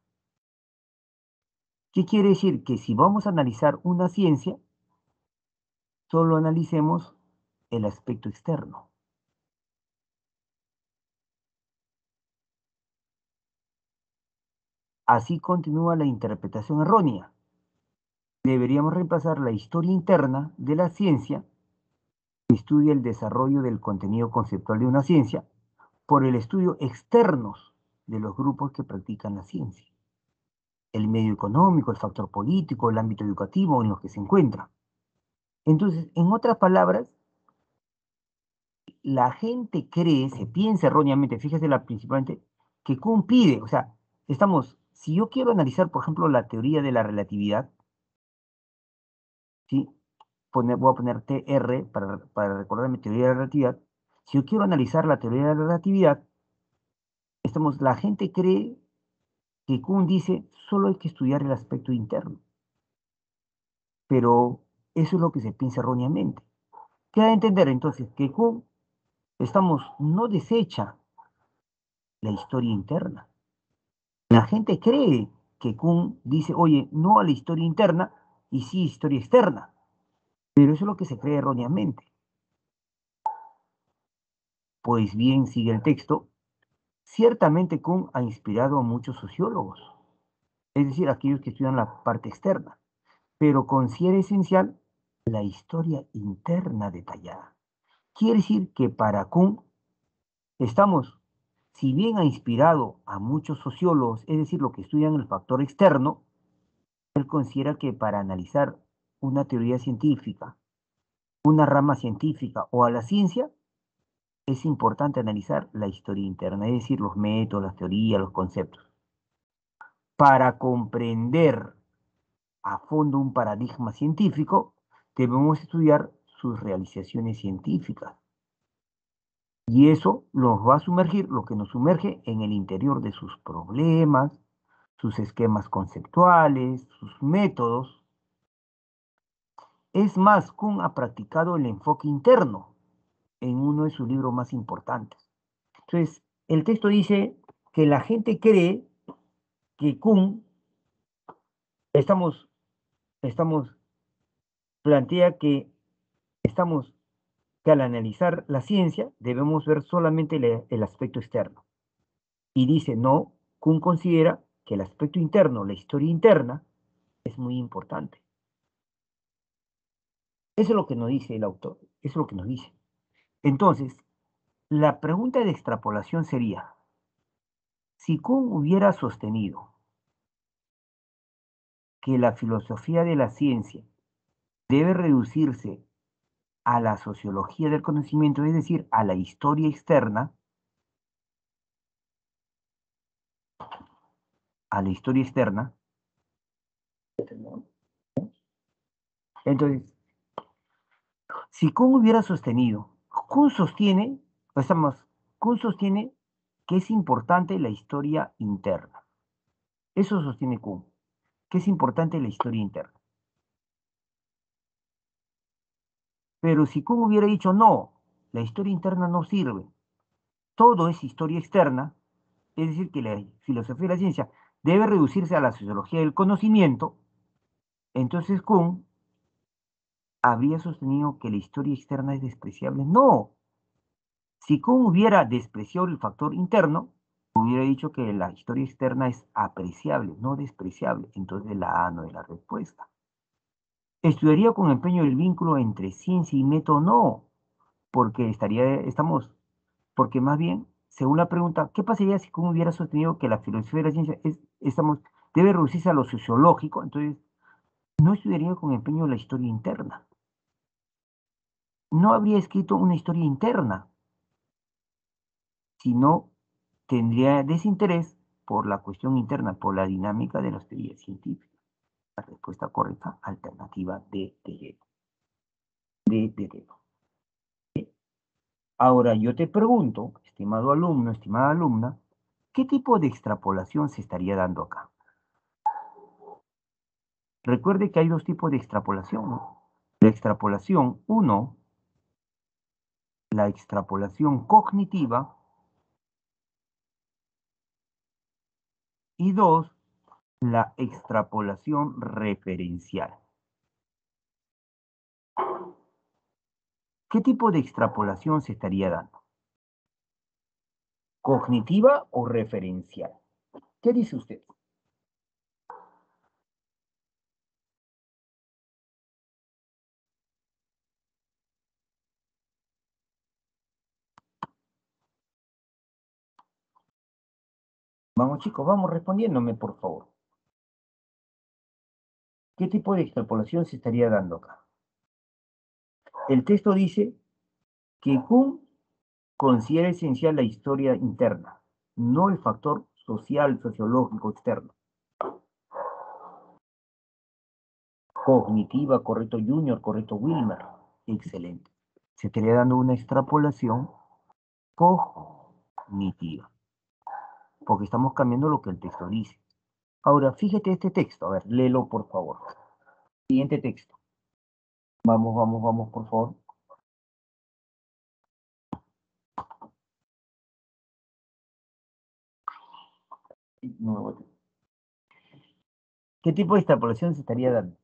¿Qué quiere decir? Que si vamos a analizar una ciencia, solo analicemos el aspecto externo. Así continúa la interpretación errónea. Deberíamos reemplazar la historia interna de la ciencia, que estudia el desarrollo del contenido conceptual de una ciencia, por el estudio externos de los grupos que practican la ciencia. El medio económico, el factor político, el ámbito educativo en los que se encuentra. Entonces, en otras palabras, la gente cree, se piensa erróneamente, fíjese principalmente, que Kuhn pide, o sea, si yo quiero analizar, por ejemplo, la teoría de la relatividad, ¿sí? Voy a poner TR para recordar mi teoría de la relatividad. Si yo quiero analizar la teoría de la relatividad, la gente cree que Kuhn dice, solo hay que estudiar el aspecto interno. Pero eso es lo que se piensa erróneamente. ¿Qué da a entender entonces? Que Kuhn, no desecha la historia interna. La gente cree que Kuhn dice, oye, no a la historia interna y sí historia externa. Pero eso es lo que se cree erróneamente. Pues bien, sigue el texto, ciertamente Kuhn ha inspirado a muchos sociólogos, es decir, aquellos que estudian la parte externa, pero considera esencial la historia interna detallada. Quiere decir que para Kuhn estamos, si bien ha inspirado a muchos sociólogos, es decir, los que estudian el factor externo, él considera que para analizar una teoría científica, una rama científica o a la ciencia, es importante analizar la historia interna, es decir, los métodos, las teorías, los conceptos. Para comprender a fondo un paradigma científico, debemos estudiar sus realizaciones científicas. Y eso nos va a sumergir, lo que nos sumerge en el interior de sus problemas, sus esquemas conceptuales, sus métodos. Es más, Kuhn ha practicado el enfoque interno en uno de sus libros más importantes. Entonces, el texto dice que la gente cree que Kuhn, estamos, estamos, plantea que estamos, que al analizar la ciencia debemos ver solamente el aspecto externo. Y dice, no, Kuhn considera que el aspecto interno, la historia interna, es muy importante. Eso es lo que nos dice el autor, eso es lo que nos dice. Entonces, la pregunta de extrapolación sería, si Kuhn hubiera sostenido que la filosofía de la ciencia debe reducirse a la sociología del conocimiento, es decir, a la historia externa, a la historia externa, entonces, si Kuhn hubiera sostenido, Kuhn sostiene que es importante la historia interna. Eso sostiene Kuhn, que es importante la historia interna. Pero si Kuhn hubiera dicho, no, la historia interna no sirve, todo es historia externa, es decir, que la filosofía de la ciencia debe reducirse a la sociología del conocimiento, entonces Kuhn habría sostenido que la historia externa es despreciable. No, si Kuhn hubiera despreciado el factor interno, hubiera dicho que la historia externa es apreciable, no despreciable. Entonces la A no es la respuesta. ¿Estudiaría con empeño el vínculo entre ciencia y método? No, porque porque más bien, según la pregunta, ¿qué pasaría si Kuhn hubiera sostenido que la filosofía de la ciencia debe reducirse a lo sociológico? Entonces, no estudiaría con empeño la historia interna. No habría escrito una historia interna, sino tendría desinterés por la cuestión interna, por la dinámica de las teorías científicas. La respuesta correcta, alternativa de dedo. Ahora yo te pregunto, estimado alumno, estimada alumna, ¿qué tipo de extrapolación se estaría dando acá? Recuerde que hay dos tipos de extrapolación, ¿no? La extrapolación, uno, la extrapolación cognitiva, y dos, la extrapolación referencial. ¿Qué tipo de extrapolación se estaría dando? ¿Cognitiva o referencial? ¿Qué dice usted? Vamos chicos, vamos respondiéndome por favor. ¿Qué tipo de extrapolación se estaría dando acá? El texto dice que Kuhn considera esencial la historia interna, no el factor social, sociológico externo. Cognitiva, correcto Junior, correcto Wilmer. Excelente. Se estaría dando una extrapolación cognitiva, porque estamos cambiando lo que el texto dice. Ahora, fíjate este texto, a ver, léelo por favor. Siguiente texto. Vamos, vamos, vamos, por favor. ¿Qué tipo de extrapolación se estaría dando?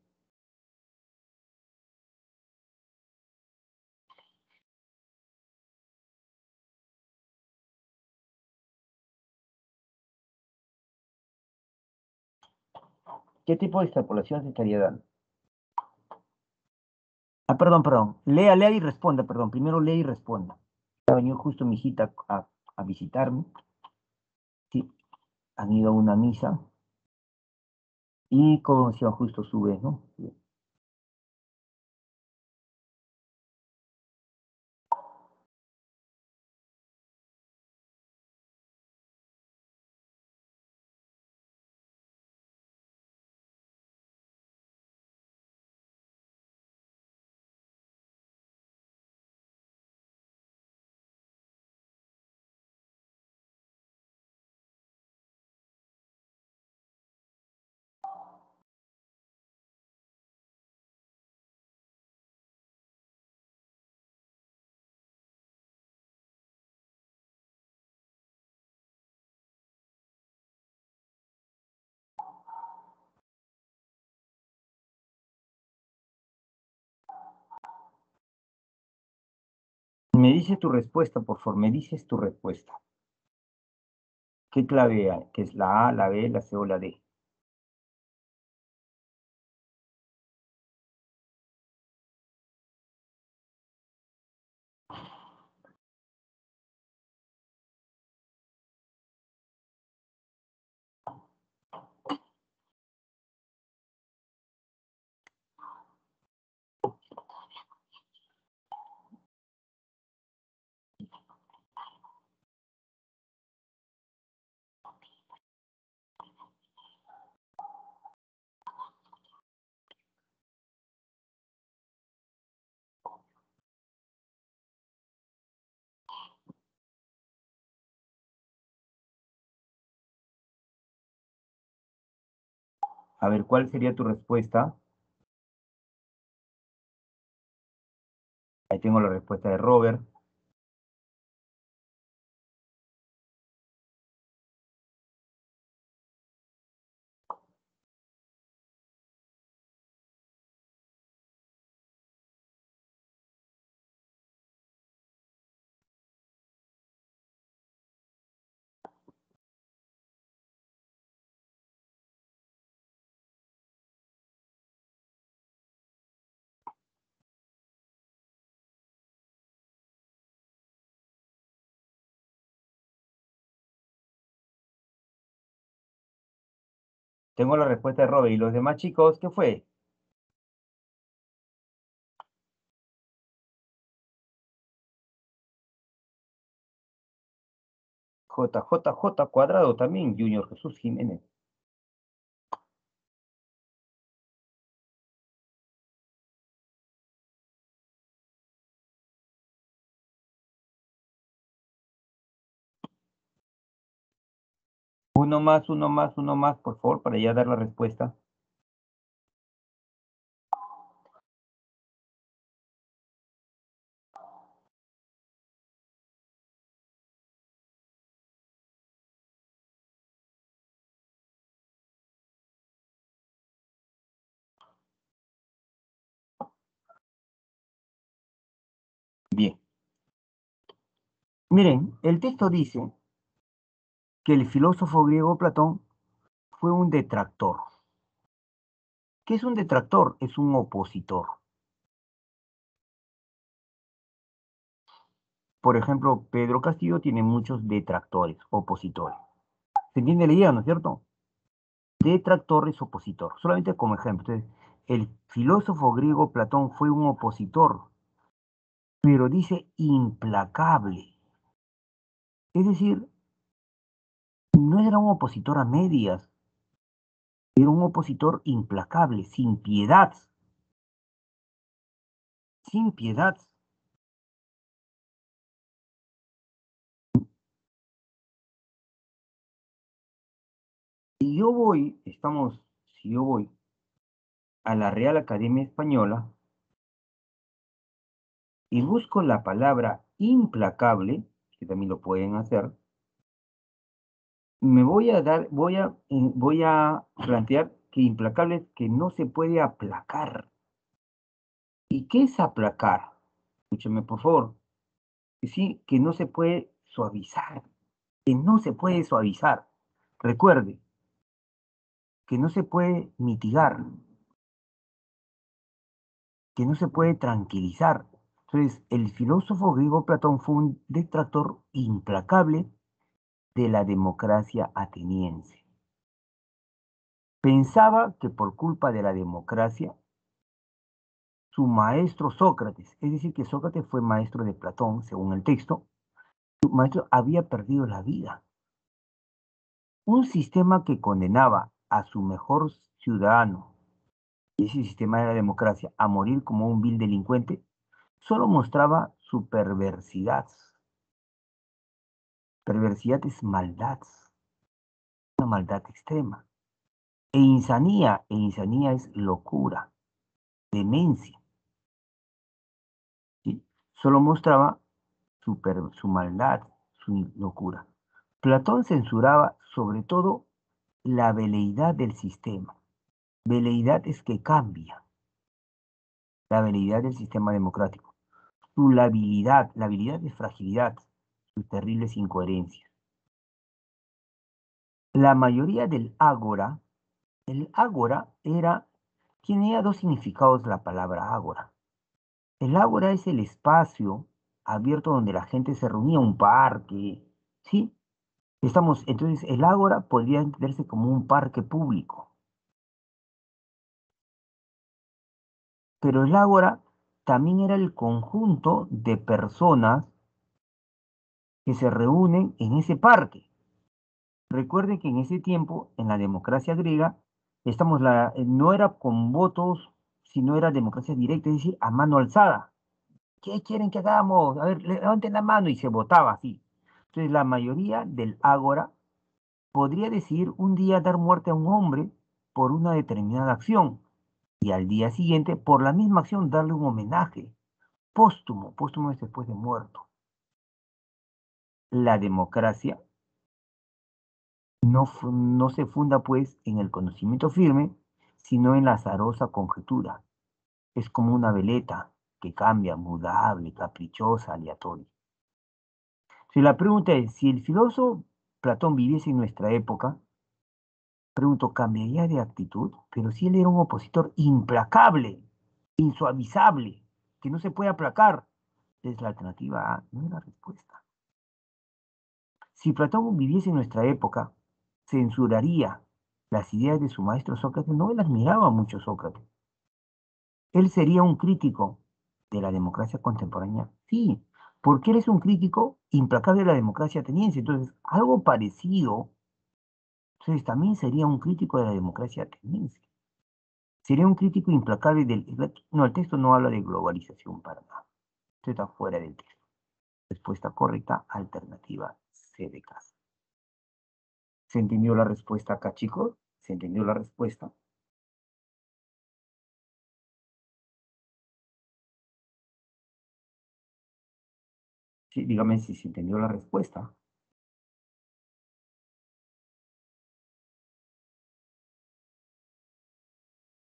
¿Qué tipo de extrapolación se estaría dando? Ah, perdón, perdón. Lea, lea y responda, perdón. Primero lea y responda. Ha venido justo mi hijita a visitarme. Sí, han ido a una misa y conoció justo su vez, ¿no? Sí. Me dices tu respuesta, por favor, me dices tu respuesta. ¿Qué clave hay? ¿Qué es la A, la B, la C o la D? A ver, ¿cuál sería tu respuesta? Ahí tengo la respuesta de Robert. Tengo la respuesta de Robert. ¿Y los demás chicos, qué fue? JJJ cuadrado también, Junior Jesús Jiménez. Uno más, uno más, uno más, por favor, para ya dar la respuesta. Miren, el texto dice que el filósofo griego Platón fue un detractor. ¿Qué es un detractor? Es un opositor. Por ejemplo, Pedro Castillo tiene muchos detractores, opositores. ¿Se entiende la idea, no es cierto? Detractor es opositor. Solamente como ejemplo. Entonces, el filósofo griego Platón fue un opositor, pero dice implacable. Es decir, no era un opositor a medias, era un opositor implacable, sin piedad, sin piedad. Si yo voy a la Real Academia Española y busco la palabra implacable, que también lo pueden hacer, voy a plantear que implacable es que no se puede aplacar. ¿Y qué es aplacar? Escúcheme, por favor. Que sí, que no se puede suavizar, que no se puede suavizar. Recuerde, que no se puede mitigar, que no se puede tranquilizar. Entonces, el filósofo griego Platón fue un detractor implacable de la democracia ateniense. Pensaba que por culpa de la democracia, su maestro Sócrates, es decir, que Sócrates fue maestro de Platón, según el texto, su maestro había perdido la vida. Un sistema que condenaba a su mejor ciudadano, y ese sistema de la democracia, a morir como un vil delincuente, solo mostraba su perversidad. Perversidad es maldad, una maldad extrema. E insanía es locura, demencia, ¿sí? Solo mostraba su maldad, su locura. Platón censuraba sobre todo la veleidad del sistema. Veleidad es que cambia, la veleidad del sistema democrático. Su labilidad, la habilidad es fragilidad, sus terribles incoherencias. La mayoría del ágora, el ágora tenía dos significados la palabra ágora. El ágora es el espacio abierto donde la gente se reunía, un parque, ¿sí? Entonces, el ágora podría entenderse como un parque público, pero el ágora también era el conjunto de personas que se reúnen en ese parque. Recuerde que en ese tiempo, en la democracia griega, no era con votos, sino era democracia directa, es decir, a mano alzada. ¿Qué quieren que hagamos? A ver, levanten la mano y se votaba así. Entonces, la mayoría del ágora podría decidir un día dar muerte a un hombre por una determinada acción y al día siguiente, por la misma acción, darle un homenaje póstumo. Póstumo es después de muerto. La democracia no se funda, pues, en el conocimiento firme, sino en la azarosa conjetura. Es como una veleta que cambia, mudable, caprichosa, aleatoria. Si la pregunta es, si el filósofo Platón viviese en nuestra época, pregunto, ¿cambiaría de actitud? Pero si él era un opositor implacable, insuavizable, que no se puede aplacar, es la alternativa A, no es la respuesta. Si Platón viviese en nuestra época, censuraría las ideas de su maestro Sócrates, no él admiraba mucho a Sócrates. Él sería un crítico de la democracia contemporánea. Sí, porque él es un crítico implacable de la democracia ateniense. Entonces, algo parecido, entonces también sería un crítico de la democracia ateniense. Sería un crítico implacable del... No, el texto no habla de globalización para nada. Esto está fuera del texto. Respuesta correcta, alternativa C de casa. ¿Se entendió la respuesta acá, chicos? ¿Se entendió la respuesta? Sí, dígame si se entendió la respuesta.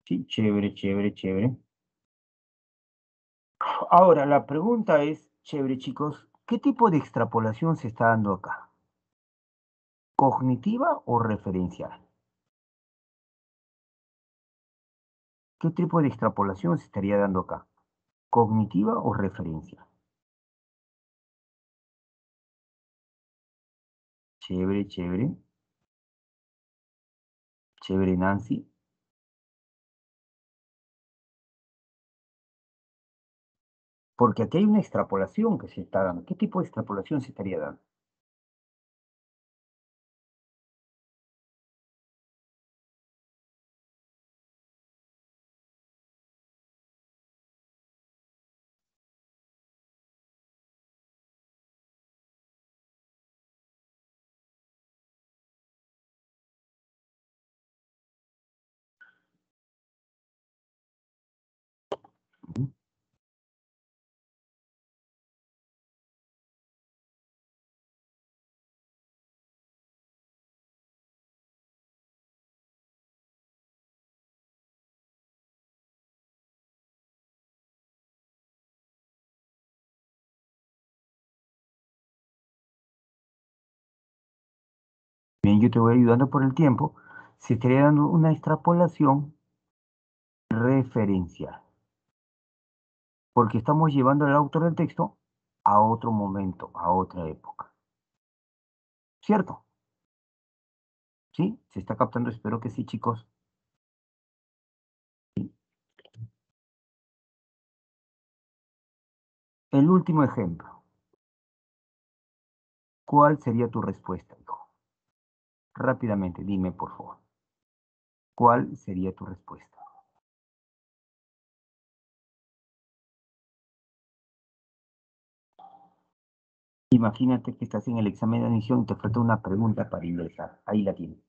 Sí, chévere, chévere, chévere. Ahora, la pregunta es, chévere, chicos, ¿Qué tipo de extrapolación se está dando acá? ¿Cognitiva o referencial? ¿Qué tipo de extrapolación se estaría dando acá? ¿Cognitiva o referencial? Chévere, chévere, chévere, Nancy. Porque aquí hay una extrapolación que se está dando. ¿Qué tipo de extrapolación se estaría dando? Ujú. Bien, yo te voy ayudando por el tiempo. Se estaría dando una extrapolación referencial. Porque estamos llevando al autor del texto a otro momento, a otra época. ¿Cierto? ¿Sí? ¿Se está captando? Espero que sí, chicos. Sí. El último ejemplo. ¿Cuál sería tu respuesta, hijo? Rápidamente, dime, por favor. ¿Cuál sería tu respuesta? Imagínate que estás en el examen de admisión y te falta una pregunta para ingresar. Ahí la tienes.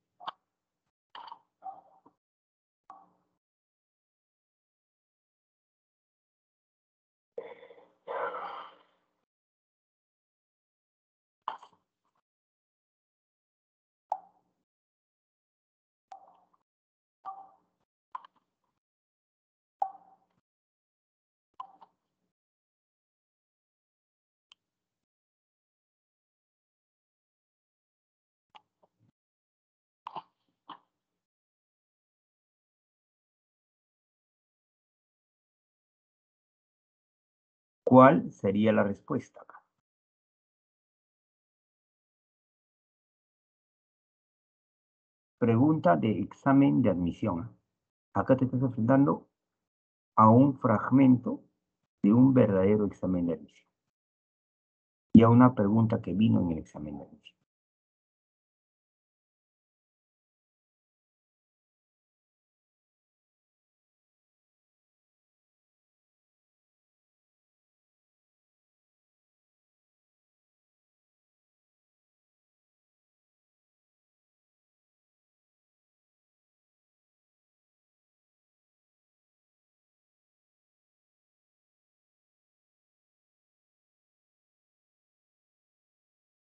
¿Cuál sería la respuesta? Pregunta de examen de admisión. Acá te estás enfrentando a un fragmento de un verdadero examen de admisión y a una pregunta que vino en el examen de admisión.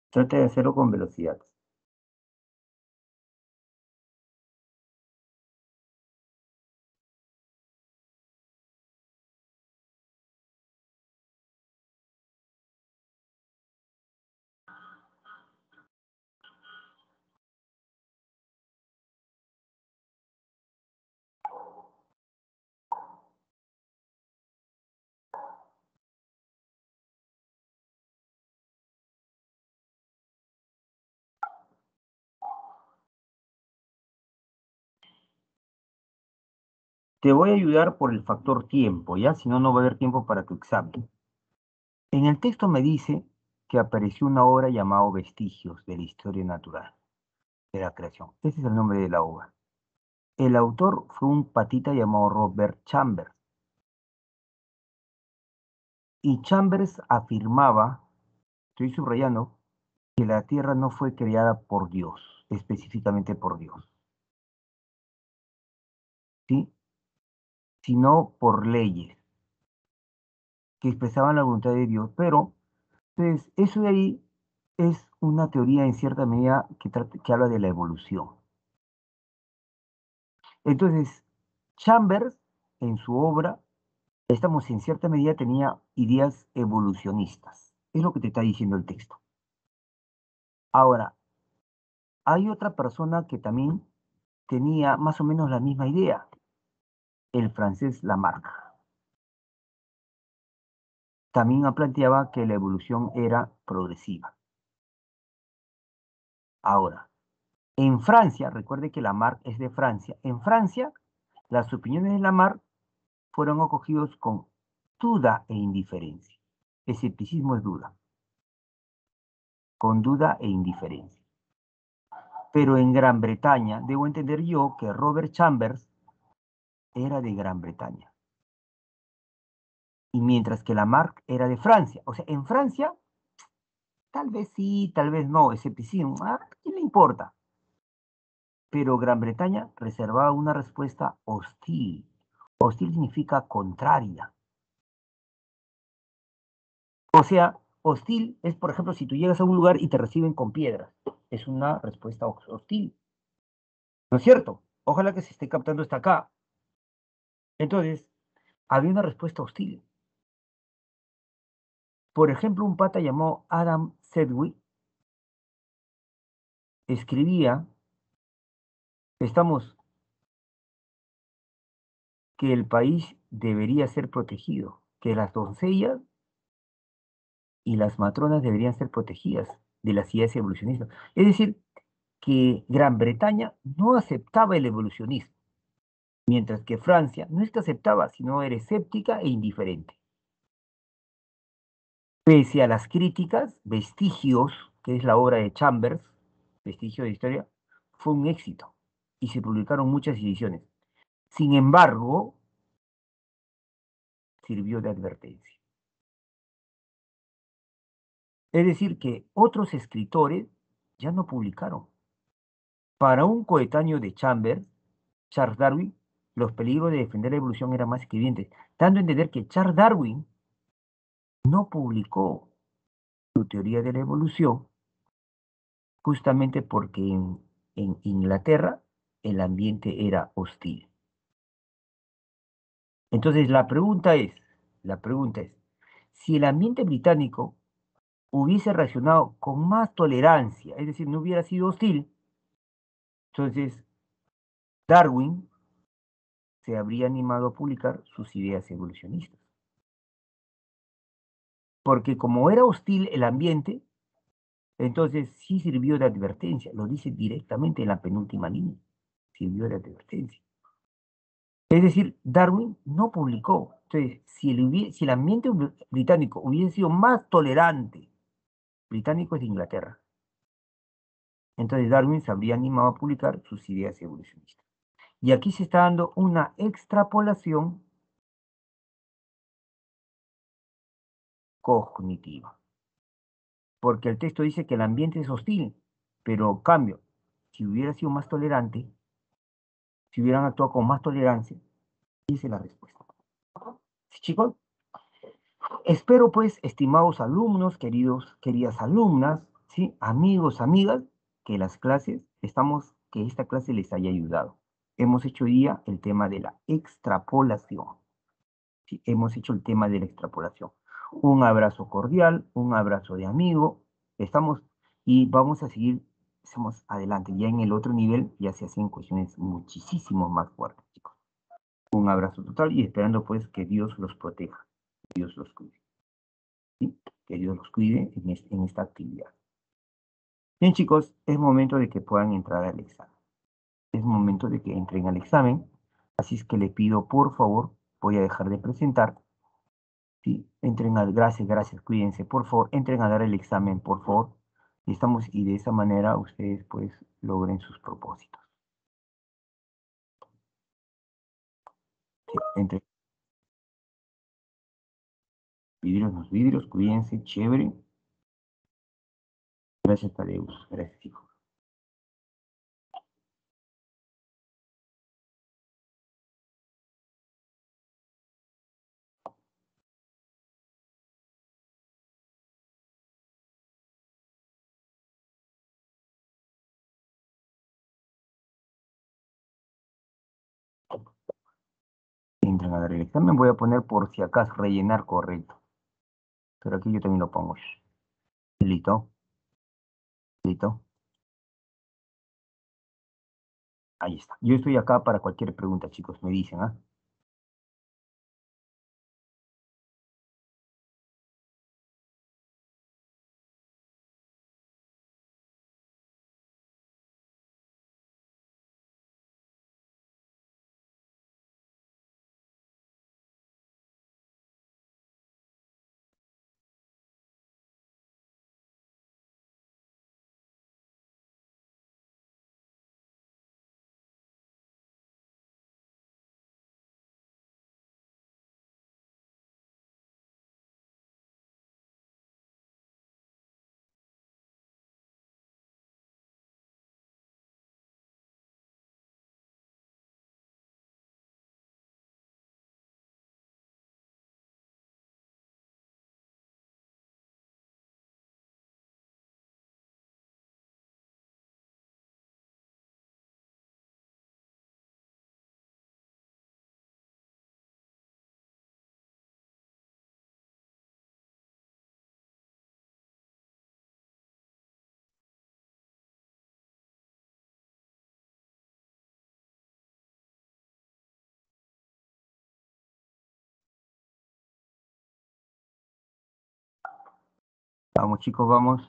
Trata de hacerlo con velocidad. Te voy a ayudar por el factor tiempo, ¿ya? Si no, no va a haber tiempo para tu examen. En el texto me dice que apareció una obra llamada Vestigios de la Historia Natural de la Creación. Ese es el nombre de la obra. El autor fue un patita llamado Robert Chambers. Y Chambers afirmaba, estoy subrayando, que la Tierra no fue creada por Dios, específicamente por Dios, ¿sí? Sino por leyes que expresaban la voluntad de Dios. Pero, pues, eso de ahí es una teoría en cierta medida que habla de la evolución. Entonces, Chambers, en su obra, estamos en cierta medida tenía ideas evolucionistas. Es lo que te está diciendo el texto. Ahora, hay otra persona que también tenía más o menos la misma idea, el francés Lamarck. También planteaba que la evolución era progresiva. Ahora, en Francia, recuerde que Lamarck es de Francia, en Francia las opiniones de Lamarck fueron acogidos con duda e indiferencia. Escepticismo es duda, con duda e indiferencia. Pero en Gran Bretaña, debo entender yo que Robert Chambers era de Gran Bretaña. Y mientras que Lamarck era de Francia. O sea, en Francia, tal vez sí, tal vez no, escepticismo. ¿A quién le importa? Pero Gran Bretaña reservaba una respuesta hostil. Hostil significa contraria. O sea, hostil es, por ejemplo, si tú llegas a un lugar y te reciben con piedras. Es una respuesta hostil. ¿No es cierto? Ojalá que se esté captando hasta acá. Entonces, había una respuesta hostil. Por ejemplo, un pata llamado Adam Sedgwick escribía, estamos, que el país debería ser protegido, que las doncellas y las matronas deberían ser protegidas de las ideas evolucionistas. Es decir, que Gran Bretaña no aceptaba el evolucionismo, mientras que Francia no es que aceptaba, sino era escéptica e indiferente. Pese a las críticas, Vestigios, que es la obra de Chambers, Vestigios de Historia, fue un éxito y se publicaron muchas ediciones. Sin embargo, sirvió de advertencia. Es decir, que otros escritores ya no publicaron. Para un coetáneo de Chambers, Charles Darwin, los peligros de defender la evolución eran más evidentes, dando a entender que Charles Darwin no publicó su teoría de la evolución justamente porque en Inglaterra el ambiente era hostil. Entonces la pregunta es, si el ambiente británico hubiese reaccionado con más tolerancia, es decir, no hubiera sido hostil, entonces Darwin se habría animado a publicar sus ideas evolucionistas. Porque como era hostil el ambiente, entonces sí sirvió de advertencia, lo dice directamente en la penúltima línea, sirvió de advertencia. Es decir, Darwin no publicó. Entonces, si el ambiente británico hubiese sido más tolerante, británico es de Inglaterra, entonces Darwin se habría animado a publicar sus ideas evolucionistas. Y aquí se está dando una extrapolación cognitiva, porque el texto dice que el ambiente es hostil, pero cambio, si hubiera sido más tolerante, si hubieran actuado con más tolerancia, esa es la respuesta. ¿Sí, chicos? Espero pues, estimados alumnos, queridas alumnas, ¿sí? Amigos, amigas, que que esta clase les haya ayudado. Hemos hecho hoy día el tema de la extrapolación. ¿Sí? Hemos hecho el tema de la extrapolación. Un abrazo cordial, un abrazo de amigo. Estamos y vamos a seguir, estamos adelante. Ya en el otro nivel ya se hacen cuestiones muchísimo más fuertes, chicos. Un abrazo total y esperando pues que Dios los proteja, Dios los cuide. ¿Sí? Que Dios los cuide en esta actividad. Bien, chicos, es momento de que puedan entrar al examen. Es momento de que entren al examen. Así es que le pido, por favor, voy a dejar de presentar. ¿Sí? Gracias, gracias, cuídense, por favor, entren a dar el examen, por favor. Y de esa manera ustedes, pues, logren sus propósitos. Sí, entre vidrios, los vidrios, cuídense, chévere. Gracias, Tadeus. Gracias, hijo. Entren a dar el examen. Voy a poner por si acaso rellenar correcto. Pero aquí yo también lo pongo. Listo, listo. Ahí está. Yo estoy acá para cualquier pregunta, chicos, me dicen, ¿ah? Vamos, chicos, vamos.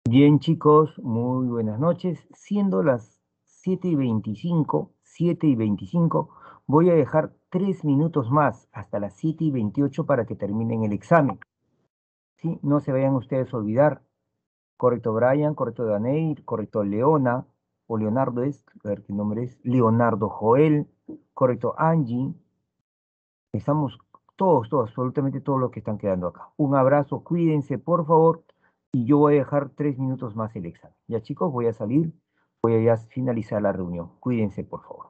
Bien, chicos, muy buenas noches. Siendo las 7:25, 7:25, voy a dejar 3 minutos más hasta las 7:28 para que terminen el examen. ¿Sí? No se vayan ustedes a olvidar. Correcto, Brian, correcto, Daneir, correcto, Leona, o Leonardo es, a ver qué nombre es, Leonardo Joel, correcto, Angie. Estamos todos, absolutamente todos los que están quedando acá. Un abrazo, cuídense, por favor, y yo voy a dejar 3 minutos más el examen. Ya, chicos, voy a salir, voy a ya finalizar la reunión. Cuídense, por favor.